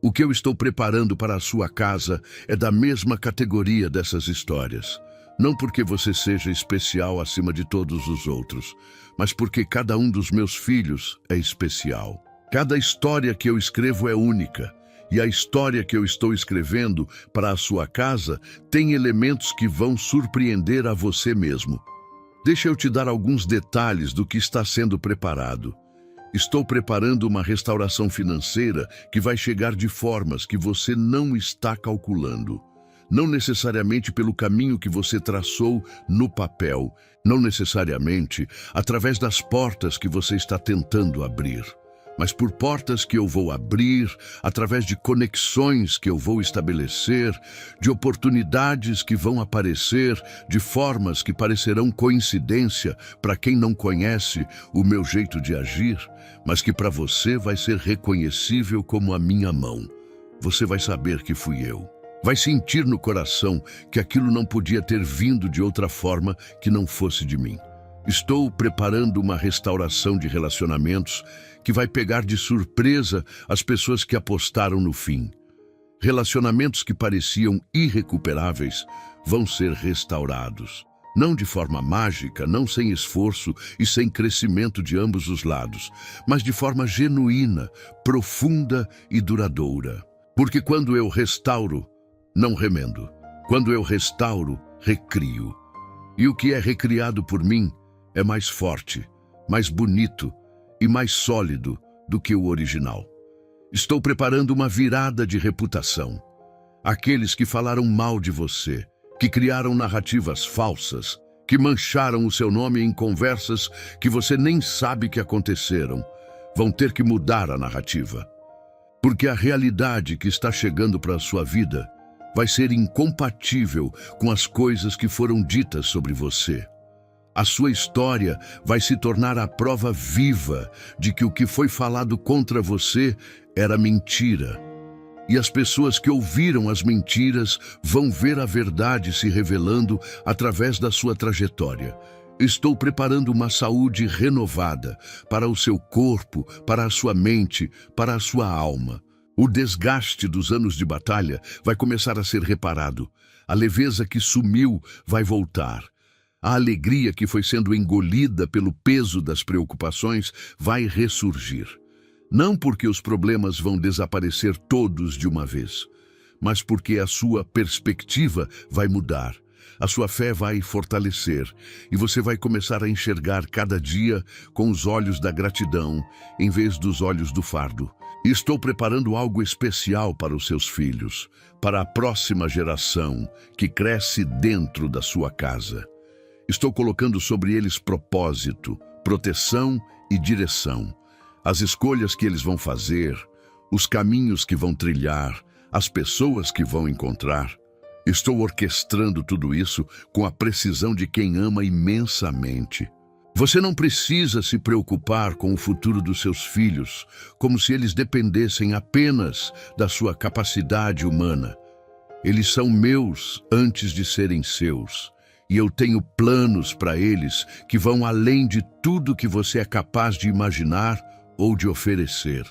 O que eu estou preparando para a sua casa é da mesma categoria dessas histórias. Não porque você seja especial acima de todos os outros, mas porque cada um dos meus filhos é especial. Cada história que eu escrevo é única. E a história que eu estou escrevendo para a sua casa tem elementos que vão surpreender a você mesmo. Deixa eu te dar alguns detalhes do que está sendo preparado. Estou preparando uma restauração financeira que vai chegar de formas que você não está calculando. Não necessariamente pelo caminho que você traçou no papel, não necessariamente através das portas que você está tentando abrir, mas por portas que eu vou abrir, através de conexões que eu vou estabelecer, de oportunidades que vão aparecer, de formas que parecerão coincidência para quem não conhece o meu jeito de agir, mas que para você vai ser reconhecível como a minha mão. Você vai saber que fui eu. Vai sentir no coração que aquilo não podia ter vindo de outra forma que não fosse de mim. Estou preparando uma restauração de relacionamentos que vai pegar de surpresa as pessoas que apostaram no fim. Relacionamentos que pareciam irrecuperáveis vão ser restaurados. Não de forma mágica, não sem esforço e sem crescimento de ambos os lados, mas de forma genuína, profunda e duradoura. Porque quando eu restauro, não remendo. Quando eu restauro, recrio. E o que é recriado por mim é mais forte, mais bonito e mais sólido do que o original. Estou preparando uma virada de reputação. Aqueles que falaram mal de você, que criaram narrativas falsas, que mancharam o seu nome em conversas que você nem sabe que aconteceram, vão ter que mudar a narrativa. Porque a realidade que está chegando para a sua vida vai ser incompatível com as coisas que foram ditas sobre você. A sua história vai se tornar a prova viva de que o que foi falado contra você era mentira. E as pessoas que ouviram as mentiras vão ver a verdade se revelando através da sua trajetória. Estou preparando uma saúde renovada para o seu corpo, para a sua mente, para a sua alma. O desgaste dos anos de batalha vai começar a ser reparado. A leveza que sumiu vai voltar. A alegria que foi sendo engolida pelo peso das preocupações vai ressurgir. Não porque os problemas vão desaparecer todos de uma vez, mas porque a sua perspectiva vai mudar. A sua fé vai fortalecer e você vai começar a enxergar cada dia com os olhos da gratidão em vez dos olhos do fardo. Estou preparando algo especial para os seus filhos, para a próxima geração que cresce dentro da sua casa. Estou colocando sobre eles propósito, proteção e direção. As escolhas que eles vão fazer, os caminhos que vão trilhar, as pessoas que vão encontrar. Estou orquestrando tudo isso com a precisão de quem ama imensamente. Você não precisa se preocupar com o futuro dos seus filhos, como se eles dependessem apenas da sua capacidade humana. Eles são meus antes de serem seus, e eu tenho planos para eles que vão além de tudo que você é capaz de imaginar ou de oferecer.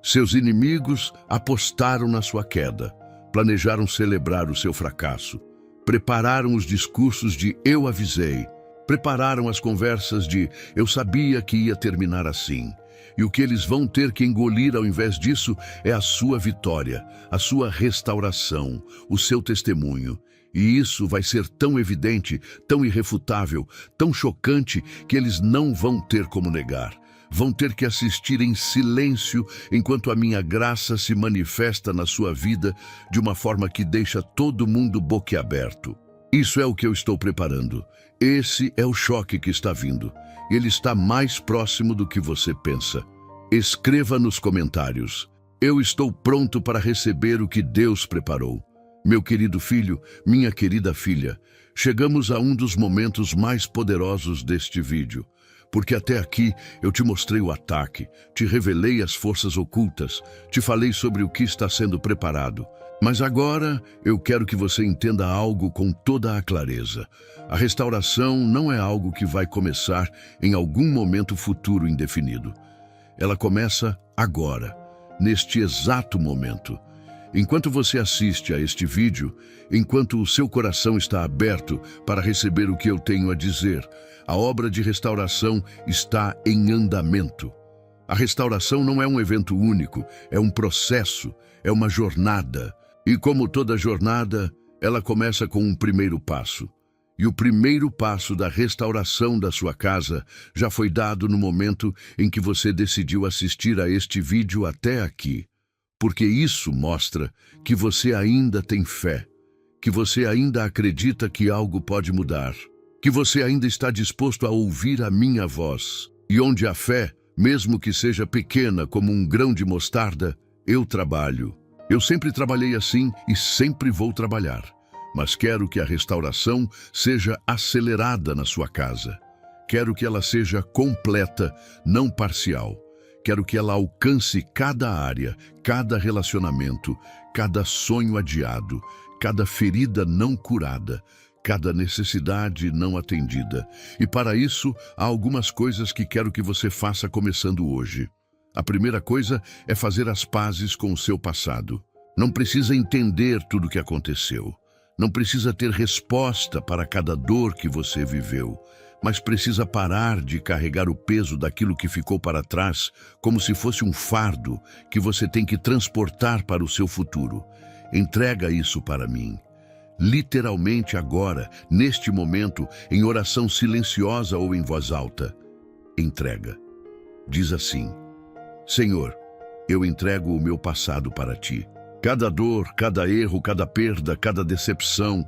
Seus inimigos apostaram na sua queda. Planejaram celebrar o seu fracasso. Prepararam os discursos de "eu avisei". Prepararam as conversas de "eu sabia que ia terminar assim". E o que eles vão ter que engolir ao invés disso é a sua vitória, a sua restauração, o seu testemunho. E isso vai ser tão evidente, tão irrefutável, tão chocante que eles não vão ter como negar. Vão ter que assistir em silêncio enquanto a minha graça se manifesta na sua vida de uma forma que deixa todo mundo boquiaberto. Isso é o que eu estou preparando. Esse é o choque que está vindo. Ele está mais próximo do que você pensa. Escreva nos comentários: "Eu estou pronto para receber o que Deus preparou". Meu querido filho, minha querida filha, chegamos a um dos momentos mais poderosos deste vídeo. Porque até aqui eu te mostrei o ataque, te revelei as forças ocultas, te falei sobre o que está sendo preparado. Mas agora eu quero que você entenda algo com toda a clareza. A restauração não é algo que vai começar em algum momento futuro indefinido. Ela começa agora, neste exato momento. Enquanto você assiste a este vídeo, enquanto o seu coração está aberto para receber o que eu tenho a dizer, a obra de restauração está em andamento. A restauração não é um evento único, é um processo, é uma jornada. E como toda jornada, ela começa com um primeiro passo. E o primeiro passo da restauração da sua casa já foi dado no momento em que você decidiu assistir a este vídeo até aqui. Porque isso mostra que você ainda tem fé, que você ainda acredita que algo pode mudar, que você ainda está disposto a ouvir a minha voz. E onde há fé, mesmo que seja pequena como um grão de mostarda, eu trabalho. Eu sempre trabalhei assim e sempre vou trabalhar. Mas quero que a restauração seja acelerada na sua casa. Quero que ela seja completa, não parcial. Quero que ela alcance cada área, cada relacionamento, cada sonho adiado, cada ferida não curada, cada necessidade não atendida. E para isso, há algumas coisas que quero que você faça começando hoje. A primeira coisa é fazer as pazes com o seu passado. Não precisa entender tudo o que aconteceu. Não precisa ter resposta para cada dor que você viveu. Mas precisa parar de carregar o peso daquilo que ficou para trás como se fosse um fardo que você tem que transportar para o seu futuro. Entrega isso para mim. Literalmente agora, neste momento, em oração silenciosa ou em voz alta. Entrega. Diz assim: Senhor, eu entrego o meu passado para ti. Cada dor, cada erro, cada perda, cada decepção,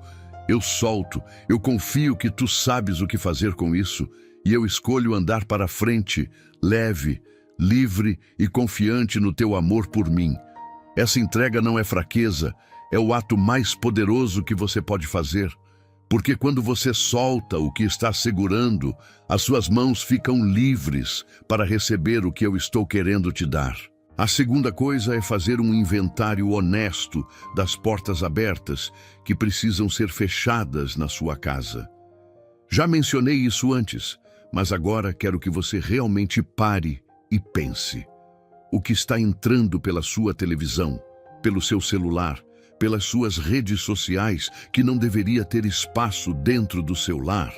eu solto, eu confio que tu sabes o que fazer com isso, e eu escolho andar para frente, leve, livre e confiante no teu amor por mim. Essa entrega não é fraqueza, é o ato mais poderoso que você pode fazer, porque quando você solta o que está segurando, as suas mãos ficam livres para receber o que eu estou querendo te dar. A segunda coisa é fazer um inventário honesto das portas abertas que precisam ser fechadas na sua casa. Já mencionei isso antes, mas agora quero que você realmente pare e pense. O que está entrando pela sua televisão, pelo seu celular, pelas suas redes sociais, que não deveria ter espaço dentro do seu lar?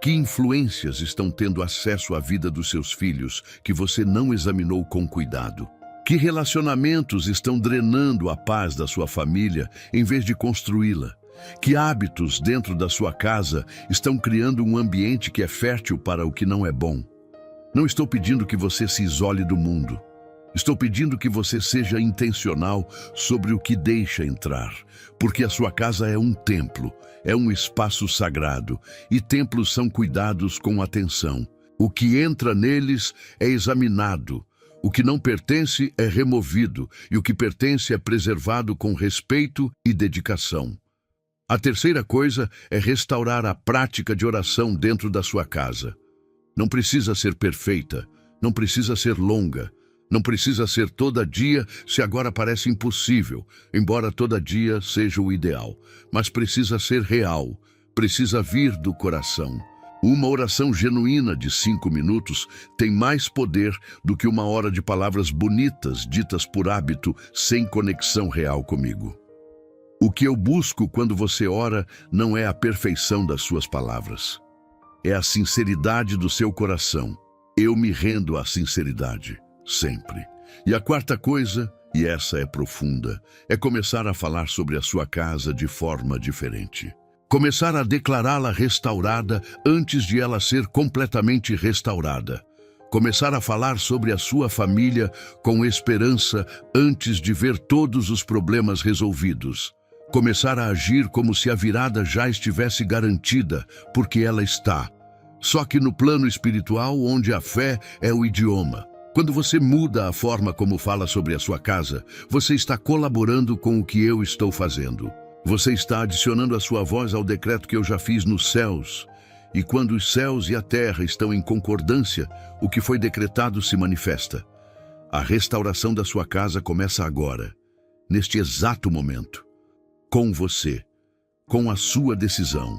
Que influências estão tendo acesso à vida dos seus filhos que você não examinou com cuidado? Que relacionamentos estão drenando a paz da sua família em vez de construí-la? Que hábitos dentro da sua casa estão criando um ambiente que é fértil para o que não é bom? Não estou pedindo que você se isole do mundo. Estou pedindo que você seja intencional sobre o que deixa entrar, porque a sua casa é um templo, é um espaço sagrado, e templos são cuidados com atenção. O que entra neles é examinado, o que não pertence é removido, e o que pertence é preservado com respeito e dedicação. A terceira coisa é restaurar a prática de oração dentro da sua casa. Não precisa ser perfeita, não precisa ser longa, não precisa ser todo dia se agora parece impossível, embora todo dia seja o ideal. Mas precisa ser real, precisa vir do coração. Uma oração genuína de 5 minutos tem mais poder do que 1 hora de palavras bonitas ditas por hábito sem conexão real comigo. O que eu busco quando você ora não é a perfeição das suas palavras. É a sinceridade do seu coração. Eu me rendo à sinceridade, sempre. E a quarta coisa, e essa é profunda, é começar a falar sobre a sua casa de forma diferente. Começar a declará-la restaurada antes de ela ser completamente restaurada. Começar a falar sobre a sua família com esperança antes de ver todos os problemas resolvidos. Começar a agir como se a virada já estivesse garantida, porque ela está. Só que no plano espiritual, onde a fé é o idioma. Quando você muda a forma como fala sobre a sua casa, você está colaborando com o que eu estou fazendo. Você está adicionando a sua voz ao decreto que eu já fiz nos céus. E quando os céus e a terra estão em concordância, o que foi decretado se manifesta. A restauração da sua casa começa agora, neste exato momento. Com você, com a sua decisão,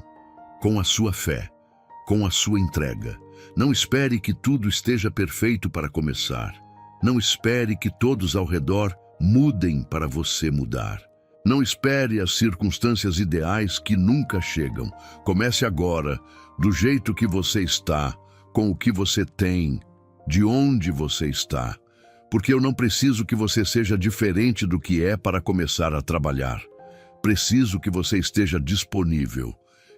com a sua fé, com a sua entrega. Não espere que tudo esteja perfeito para começar. Não espere que todos ao redor mudem para você mudar. Não espere as circunstâncias ideais que nunca chegam. Comece agora, do jeito que você está, com o que você tem, de onde você está. Porque eu não preciso que você seja diferente do que é para começar a trabalhar. Preciso que você esteja disponível.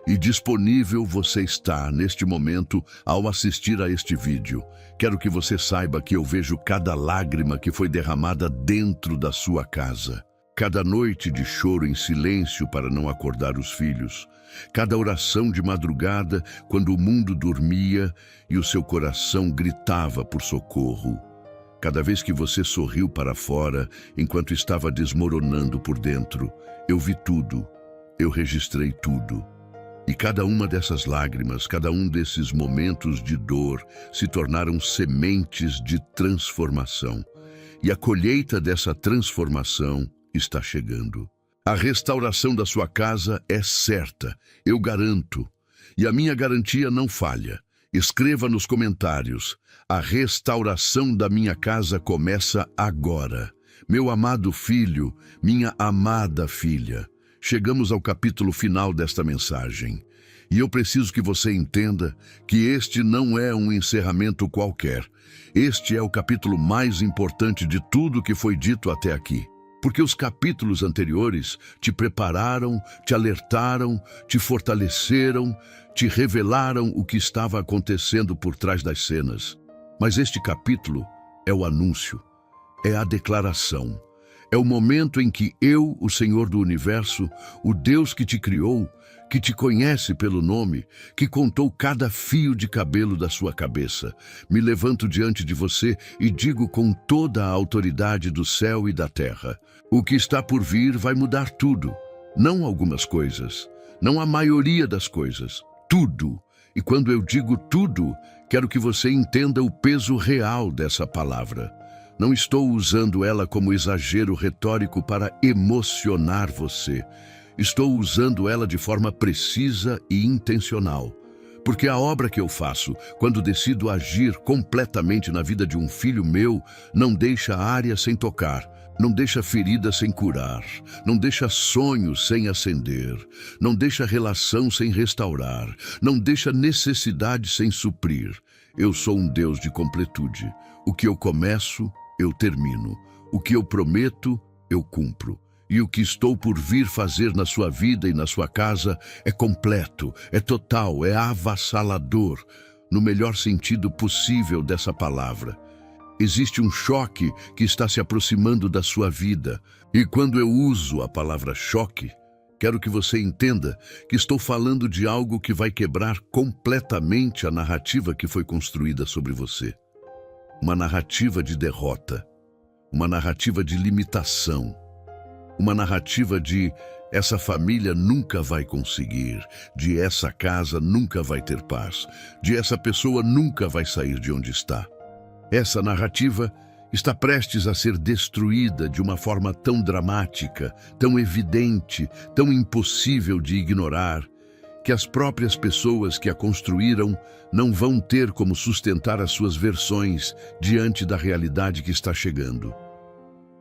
E disponível você está neste momento ao assistir a este vídeo. Quero que você saiba que eu vejo cada lágrima que foi derramada dentro da sua casa. Cada noite de choro em silêncio para não acordar os filhos. Cada oração de madrugada quando o mundo dormia e o seu coração gritava por socorro. Cada vez que você sorriu para fora enquanto estava desmoronando por dentro, eu vi tudo, eu registrei tudo. E cada uma dessas lágrimas, cada um desses momentos de dor se tornaram sementes de transformação. E a colheita dessa transformação está chegando. A restauração da sua casa é certa, eu garanto. E a minha garantia não falha. Escreva nos comentários: a restauração da minha casa começa agora. Meu amado filho, minha amada filha. Chegamos ao capítulo final desta mensagem. E eu preciso que você entenda que este não é um encerramento qualquer. Este é o capítulo mais importante de tudo que foi dito até aqui. Porque os capítulos anteriores te prepararam, te alertaram, te fortaleceram, te revelaram o que estava acontecendo por trás das cenas. Mas este capítulo é o anúncio, é a declaração. É o momento em que eu, o Senhor do Universo, o Deus que te criou, que te conhece pelo nome, que contou cada fio de cabelo da sua cabeça, me levanto diante de você e digo com toda a autoridade do céu e da terra: o que está por vir vai mudar tudo, não algumas coisas, não a maioria das coisas, tudo. E quando eu digo tudo, quero que você entenda o peso real dessa palavra. Não estou usando ela como exagero retórico para emocionar você. Estou usando ela de forma precisa e intencional, Porque a obra que eu faço, quando decido agir completamente na vida de um filho meu, não deixa área sem tocar, não deixa ferida sem curar, não deixa sonho sem acender, não deixa relação sem restaurar, não deixa necessidade sem suprir. Eu sou um Deus de completude. O que eu começo, eu termino. O que eu prometo, eu cumpro. E o que estou por vir fazer na sua vida e na sua casa é completo, é total, é avassalador, no melhor sentido possível dessa palavra. Existe um choque que está se aproximando da sua vida. E quando eu uso a palavra choque, quero que você entenda que estou falando de algo que vai quebrar completamente a narrativa que foi construída sobre você. Uma narrativa de derrota, uma narrativa de limitação, uma narrativa de essa família nunca vai conseguir, de essa casa nunca vai ter paz, de essa pessoa nunca vai sair de onde está. Essa narrativa está prestes a ser destruída de uma forma tão dramática, tão evidente, tão impossível de ignorar, que as próprias pessoas que a construíram não vão ter como sustentar as suas versões diante da realidade que está chegando.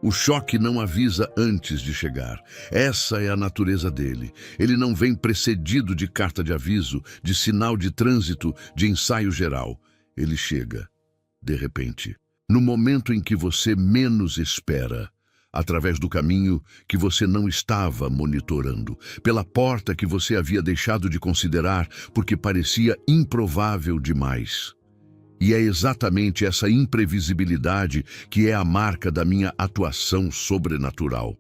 O choque não avisa antes de chegar. Essa é a natureza dele. Ele não vem precedido de carta de aviso, de sinal de trânsito, de ensaio geral. Ele chega, de repente, no momento em que você menos espera, através do caminho que você não estava monitorando, pela porta que você havia deixado de considerar porque parecia improvável demais. E é exatamente essa imprevisibilidade que é a marca da minha atuação sobrenatural.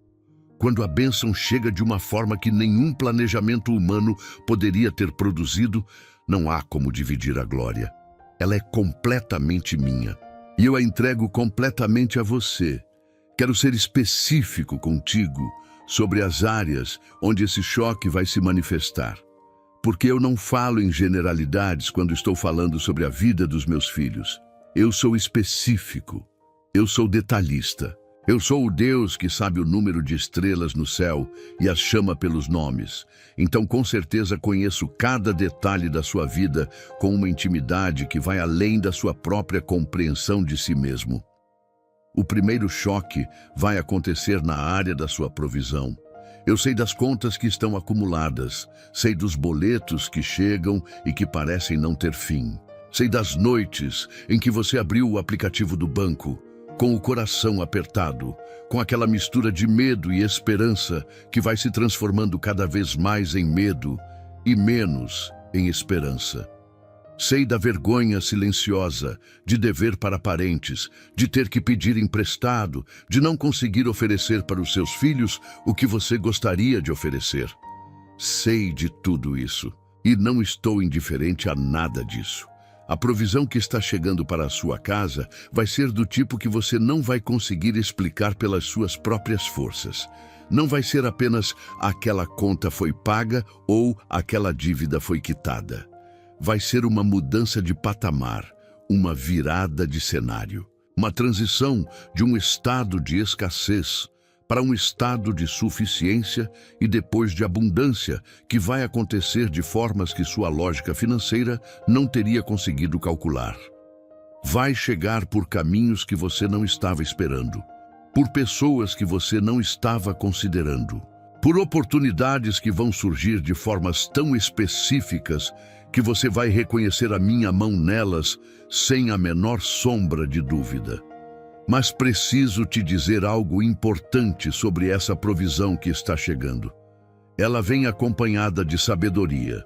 Quando a bênção chega de uma forma que nenhum planejamento humano poderia ter produzido, não há como dividir a glória. Ela é completamente minha. E eu a entrego completamente a você. Quero ser específico contigo sobre as áreas onde esse choque vai se manifestar. Porque eu não falo em generalidades quando estou falando sobre a vida dos meus filhos. Eu sou específico. Eu sou detalhista. Eu sou o Deus que sabe o número de estrelas no céu e as chama pelos nomes. Então, com certeza, conheço cada detalhe da sua vida com uma intimidade que vai além da sua própria compreensão de si mesmo. O primeiro choque vai acontecer na área da sua provisão. Eu sei das contas que estão acumuladas, sei dos boletos que chegam e que parecem não ter fim. Sei das noites em que você abriu o aplicativo do banco, com o coração apertado, com aquela mistura de medo e esperança que vai se transformando cada vez mais em medo e menos em esperança. Sei da vergonha silenciosa, de dever para parentes, de ter que pedir emprestado, de não conseguir oferecer para os seus filhos o que você gostaria de oferecer. Sei de tudo isso e não estou indiferente a nada disso. A provisão que está chegando para a sua casa vai ser do tipo que você não vai conseguir explicar pelas suas próprias forças. Não vai ser apenas aquela conta foi paga ou aquela dívida foi quitada. Vai ser uma mudança de patamar, uma virada de cenário, uma transição de um estado de escassez para um estado de suficiência e depois de abundância, que vai acontecer de formas que sua lógica financeira não teria conseguido calcular. Vai chegar por caminhos que você não estava esperando, por pessoas que você não estava considerando, por oportunidades que vão surgir de formas tão específicas que você vai reconhecer a minha mão nelas sem a menor sombra de dúvida. Mas preciso te dizer algo importante sobre essa provisão que está chegando. Ela vem acompanhada de sabedoria.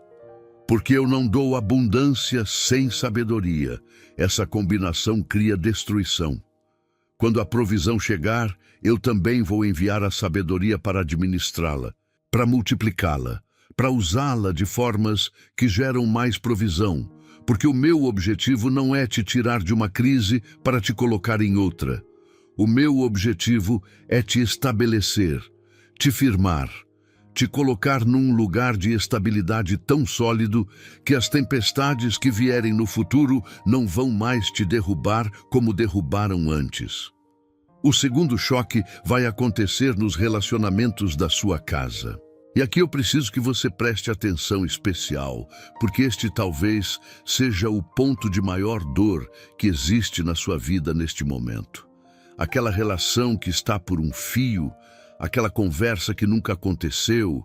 Porque eu não dou abundância sem sabedoria. Essa combinação cria destruição. Quando a provisão chegar, eu também vou enviar a sabedoria para administrá-la, para multiplicá-la, para usá-la de formas que geram mais provisão, porque o meu objetivo não é te tirar de uma crise para te colocar em outra. O meu objetivo é te estabelecer, te firmar, te colocar num lugar de estabilidade tão sólido que as tempestades que vierem no futuro não vão mais te derrubar como derrubaram antes. O segundo choque vai acontecer nos relacionamentos da sua casa. E aqui eu preciso que você preste atenção especial, porque este talvez seja o ponto de maior dor que existe na sua vida neste momento. Aquela relação que está por um fio, aquela conversa que nunca aconteceu,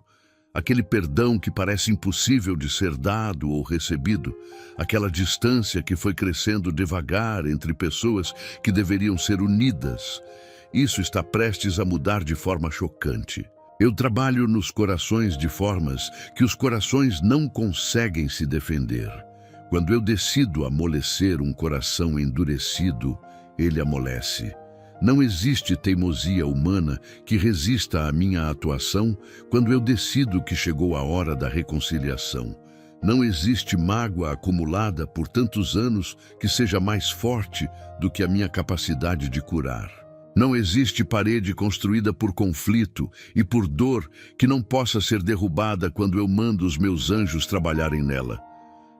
aquele perdão que parece impossível de ser dado ou recebido, aquela distância que foi crescendo devagar entre pessoas que deveriam ser unidas. Isso está prestes a mudar de forma chocante. Eu trabalho nos corações de formas que os corações não conseguem se defender. Quando eu decido amolecer um coração endurecido, ele amolece. Não existe teimosia humana que resista à minha atuação quando eu decido que chegou a hora da reconciliação. Não existe mágoa acumulada por tantos anos que seja mais forte do que a minha capacidade de curar. Não existe parede construída por conflito e por dor que não possa ser derrubada quando eu mando os meus anjos trabalharem nela.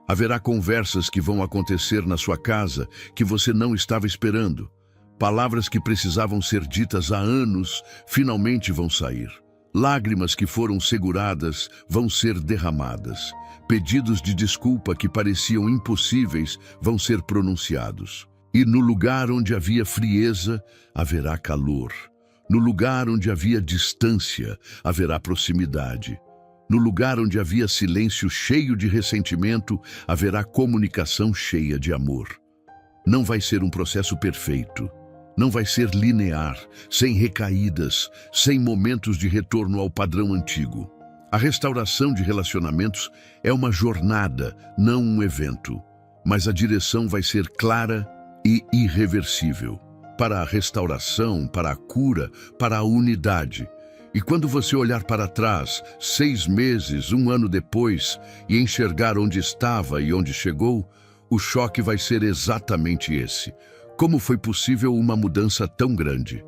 Haverá conversas que vão acontecer na sua casa que você não estava esperando. Palavras que precisavam ser ditas há anos finalmente vão sair. Lágrimas que foram seguradas vão ser derramadas. Pedidos de desculpa que pareciam impossíveis vão ser pronunciados. E no lugar onde havia frieza, haverá calor. No lugar onde havia distância, haverá proximidade. No lugar onde havia silêncio cheio de ressentimento, haverá comunicação cheia de amor. Não vai ser um processo perfeito. Não vai ser linear, sem recaídas, sem momentos de retorno ao padrão antigo. A restauração de relacionamentos é uma jornada, não um evento. Mas a direção vai ser clara e irreversível. Para a restauração, para a cura, para a unidade. E quando você olhar para trás, 6 meses, 1 ano depois, e enxergar onde estava e onde chegou, o choque vai ser exatamente esse. Como foi possível uma mudança tão grande?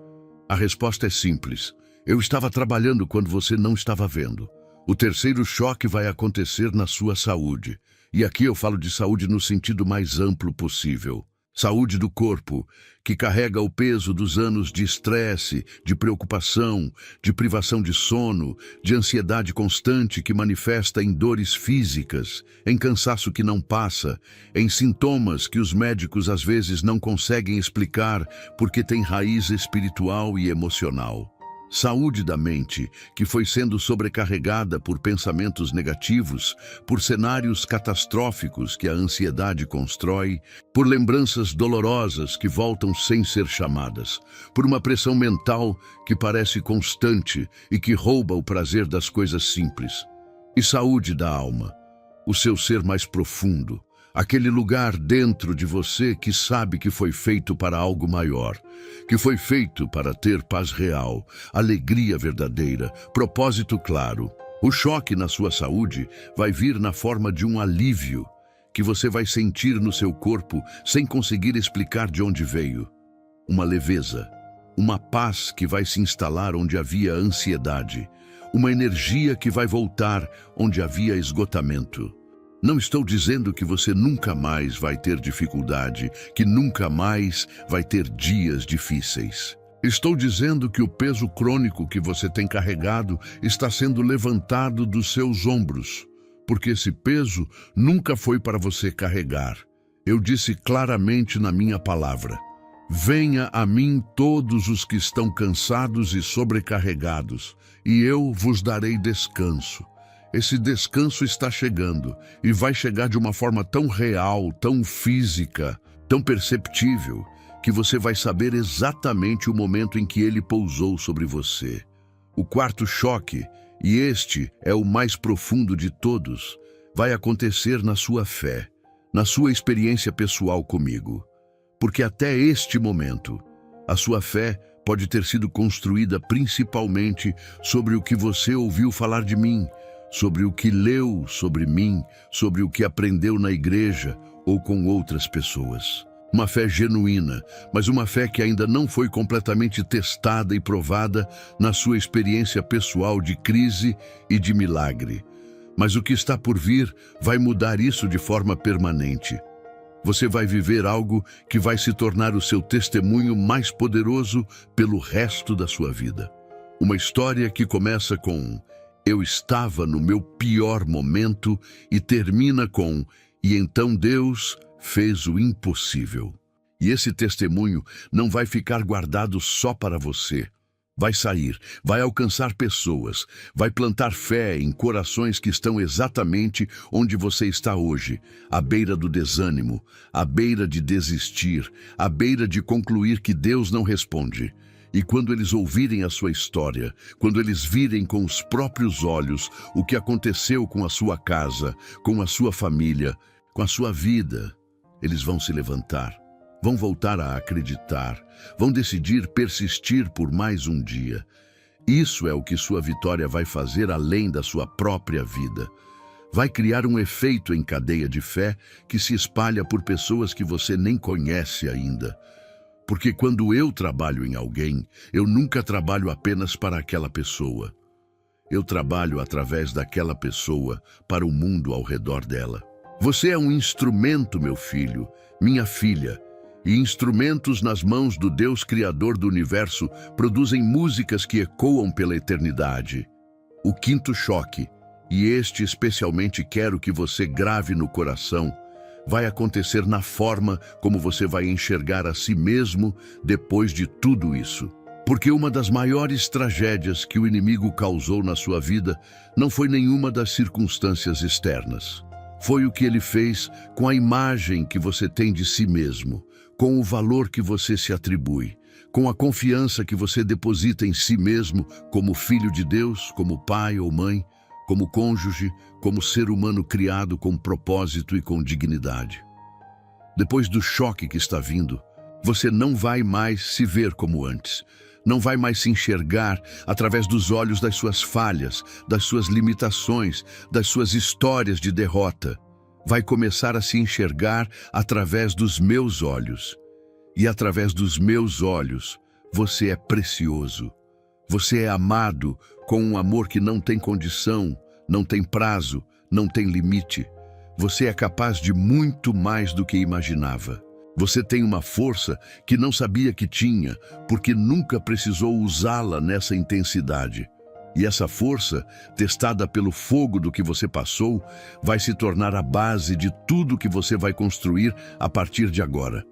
A resposta é simples. Eu estava trabalhando quando você não estava vendo. O terceiro choque vai acontecer na sua saúde. E aqui eu falo de saúde no sentido mais amplo possível. Saúde do corpo, que carrega o peso dos anos de estresse, de preocupação, de privação de sono, de ansiedade constante que manifesta em dores físicas, em cansaço que não passa, em sintomas que os médicos às vezes não conseguem explicar porque tem raiz espiritual e emocional. Saúde da mente, que foi sendo sobrecarregada por pensamentos negativos, por cenários catastróficos que a ansiedade constrói, por lembranças dolorosas que voltam sem ser chamadas, por uma pressão mental que parece constante e que rouba o prazer das coisas simples. E saúde da alma, o seu ser mais profundo, aquele lugar dentro de você que sabe que foi feito para algo maior, que foi feito para ter paz real, alegria verdadeira, propósito claro. O choque na sua saúde vai vir na forma de um alívio que você vai sentir no seu corpo sem conseguir explicar de onde veio. Uma leveza, uma paz que vai se instalar onde havia ansiedade, uma energia que vai voltar onde havia esgotamento. Não estou dizendo que você nunca mais vai ter dificuldade, que nunca mais vai ter dias difíceis. Estou dizendo que o peso crônico que você tem carregado está sendo levantado dos seus ombros, porque esse peso nunca foi para você carregar. Eu disse claramente na minha palavra: venha a mim todos os que estão cansados e sobrecarregados, e eu vos darei descanso. Esse descanso está chegando e vai chegar de uma forma tão real, tão física, tão perceptível, que você vai saber exatamente o momento em que ele pousou sobre você. O quarto choque, e este é o mais profundo de todos, vai acontecer na sua fé, na sua experiência pessoal comigo. Porque até este momento, a sua fé pode ter sido construída principalmente sobre o que você ouviu falar de mim, sobre o que leu sobre mim, sobre o que aprendeu na igreja ou com outras pessoas. Uma fé genuína, mas uma fé que ainda não foi completamente testada e provada na sua experiência pessoal de crise e de milagre. Mas o que está por vir vai mudar isso de forma permanente. Você vai viver algo que vai se tornar o seu testemunho mais poderoso pelo resto da sua vida. Uma história que começa com: Eu estava no meu pior momento e termina com: e então Deus fez o impossível. E esse testemunho não vai ficar guardado só para você. Vai sair, vai alcançar pessoas, vai plantar fé em corações que estão exatamente onde você está hoje, à beira do desânimo, à beira de desistir, à beira de concluir que Deus não responde. E quando eles ouvirem a sua história, quando eles virem com os próprios olhos o que aconteceu com a sua casa, com a sua família, com a sua vida, eles vão se levantar, vão voltar a acreditar, vão decidir persistir por mais um dia. Isso é o que sua vitória vai fazer além da sua própria vida. Vai criar um efeito em cadeia de fé que se espalha por pessoas que você nem conhece ainda. Porque quando eu trabalho em alguém, eu nunca trabalho apenas para aquela pessoa. Eu trabalho através daquela pessoa para o mundo ao redor dela. Você é um instrumento, meu filho, minha filha, e instrumentos nas mãos do Deus Criador do Universo produzem músicas que ecoam pela eternidade. O quinto choque, e este especialmente quero que você grave no coração, vai acontecer na forma como você vai enxergar a si mesmo depois de tudo isso. Porque uma das maiores tragédias que o inimigo causou na sua vida não foi nenhuma das circunstâncias externas. Foi o que ele fez com a imagem que você tem de si mesmo, com o valor que você se atribui, com a confiança que você deposita em si mesmo como filho de Deus, como pai ou mãe, como cônjuge, como ser humano criado com propósito e com dignidade. Depois do choque que está vindo, você não vai mais se ver como antes. Não vai mais se enxergar através dos olhos das suas falhas, das suas limitações, das suas histórias de derrota. Vai começar a se enxergar através dos meus olhos. E através dos meus olhos, você é precioso. Você é amado com um amor que não tem condição, não tem prazo, não tem limite. Você é capaz de muito mais do que imaginava. Você tem uma força que não sabia que tinha, porque nunca precisou usá-la nessa intensidade. E essa força, testada pelo fogo do que você passou, vai se tornar a base de tudo que você vai construir a partir de agora.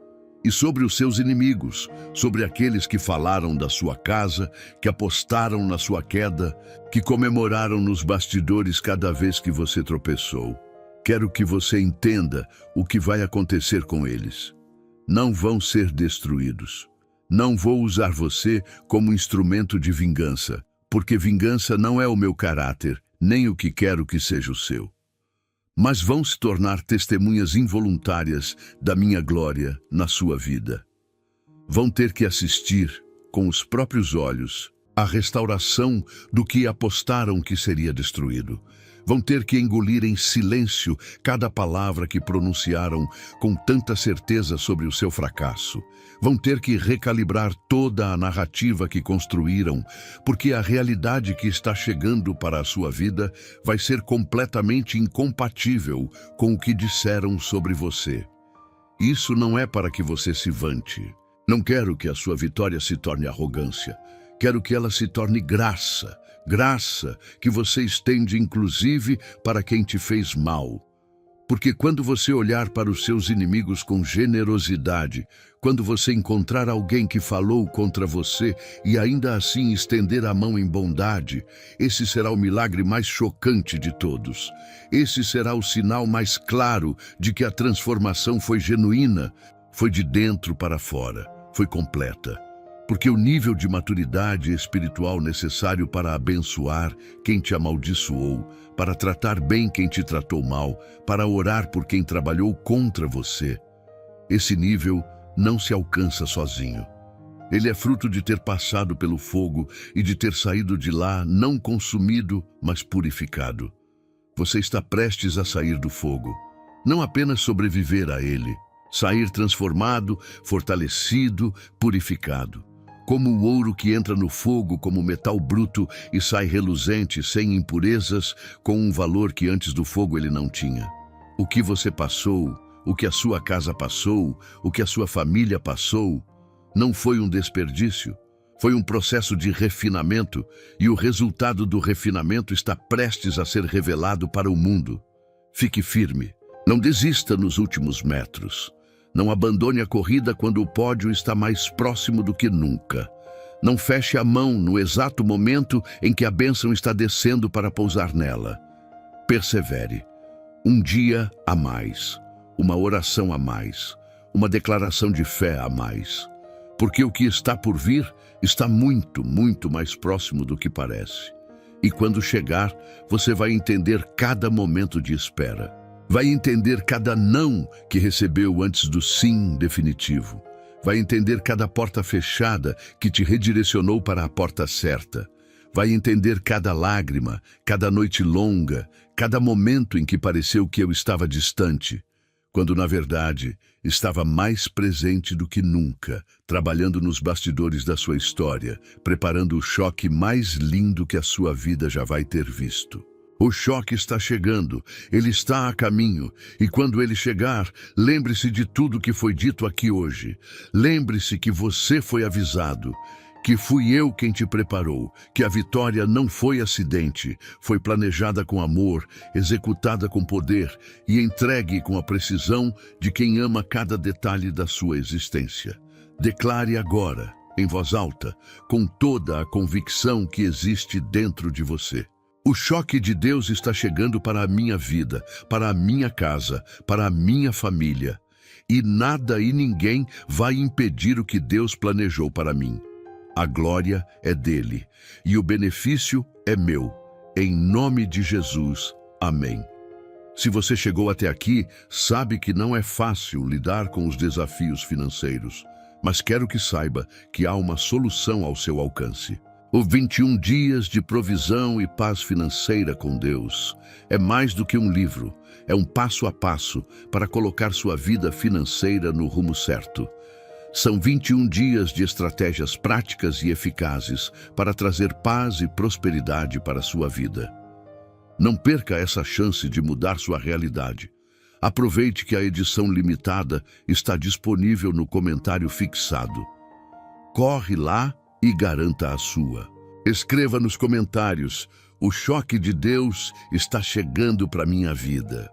E sobre os seus inimigos, sobre aqueles que falaram da sua casa, que apostaram na sua queda, que comemoraram nos bastidores cada vez que você tropeçou. Quero que você entenda o que vai acontecer com eles. Não vão ser destruídos. Não vou usar você como instrumento de vingança, porque vingança não é o meu caráter, nem o que quero que seja o seu. Mas vão se tornar testemunhas involuntárias da minha glória na sua vida. Vão ter que assistir, com os próprios olhos, à restauração do que apostaram que seria destruído. Vão ter que engolir em silêncio cada palavra que pronunciaram com tanta certeza sobre o seu fracasso. Vão ter que recalibrar toda a narrativa que construíram, porque a realidade que está chegando para a sua vida vai ser completamente incompatível com o que disseram sobre você. Isso não é para que você se vante. Não quero que a sua vitória se torne arrogância. Quero que ela se torne graça. Graça que você estende inclusive para quem te fez mal. Porque quando você olhar para os seus inimigos com generosidade, quando você encontrar alguém que falou contra você e ainda assim estender a mão em bondade, esse será o milagre mais chocante de todos. Esse será o sinal mais claro de que a transformação foi genuína, foi de dentro para fora, foi completa. Porque o nível de maturidade espiritual necessário para abençoar quem te amaldiçoou, para tratar bem quem te tratou mal, para orar por quem trabalhou contra você, esse nível não se alcança sozinho. Ele é fruto de ter passado pelo fogo e de ter saído de lá não consumido, mas purificado. Você está prestes a sair do fogo, não apenas sobreviver a ele, sair transformado, fortalecido, purificado. Como o ouro que entra no fogo como metal bruto e sai reluzente, sem impurezas, com um valor que antes do fogo ele não tinha. O que você passou, o que a sua casa passou, o que a sua família passou, não foi um desperdício, Foi um processo de refinamento e o resultado do refinamento está prestes a ser revelado para o mundo. Fique firme. Não desista nos últimos metros. Não abandone a corrida quando o pódio está mais próximo do que nunca. Não feche a mão no exato momento em que a bênção está descendo para pousar nela. Persevere. Um dia a mais, uma oração a mais, uma declaração de fé a mais. Porque o que está por vir está muito, muito mais próximo do que parece. E quando chegar, você vai entender cada momento de espera. Vai entender cada não que recebeu antes do sim definitivo. Vai entender cada porta fechada que te redirecionou para a porta certa. Vai entender cada lágrima, cada noite longa, cada momento em que pareceu que eu estava distante, quando na verdade estava mais presente do que nunca, trabalhando nos bastidores da sua história, preparando o choque mais lindo que a sua vida já vai ter visto. O choque está chegando, ele está a caminho, e quando ele chegar, lembre-se de tudo que foi dito aqui hoje. Lembre-se que você foi avisado, que fui eu quem te preparou, que a vitória não foi acidente, foi planejada com amor, executada com poder e entregue com a precisão de quem ama cada detalhe da sua existência. Declare agora, em voz alta, com toda a convicção que existe dentro de você. O choque de Deus está chegando para a minha vida, para a minha casa, para a minha família. E nada e ninguém vai impedir o que Deus planejou para mim. A glória é dele e o benefício é meu. Em nome de Jesus. Amém. Se você chegou até aqui, sabe que não é fácil lidar com os desafios financeiros, mas quero que saiba que há uma solução ao seu alcance. O 21 dias de provisão e paz financeira com Deus é mais do que um livro, é um passo a passo para colocar sua vida financeira no rumo certo. São 21 dias de estratégias práticas e eficazes para trazer paz e prosperidade para a sua vida. Não perca essa chance de mudar sua realidade. Aproveite que a edição limitada está disponível no comentário fixado. Corre lá e garanta a sua. Escreva nos comentários: o choque de Deus está chegando para minha vida.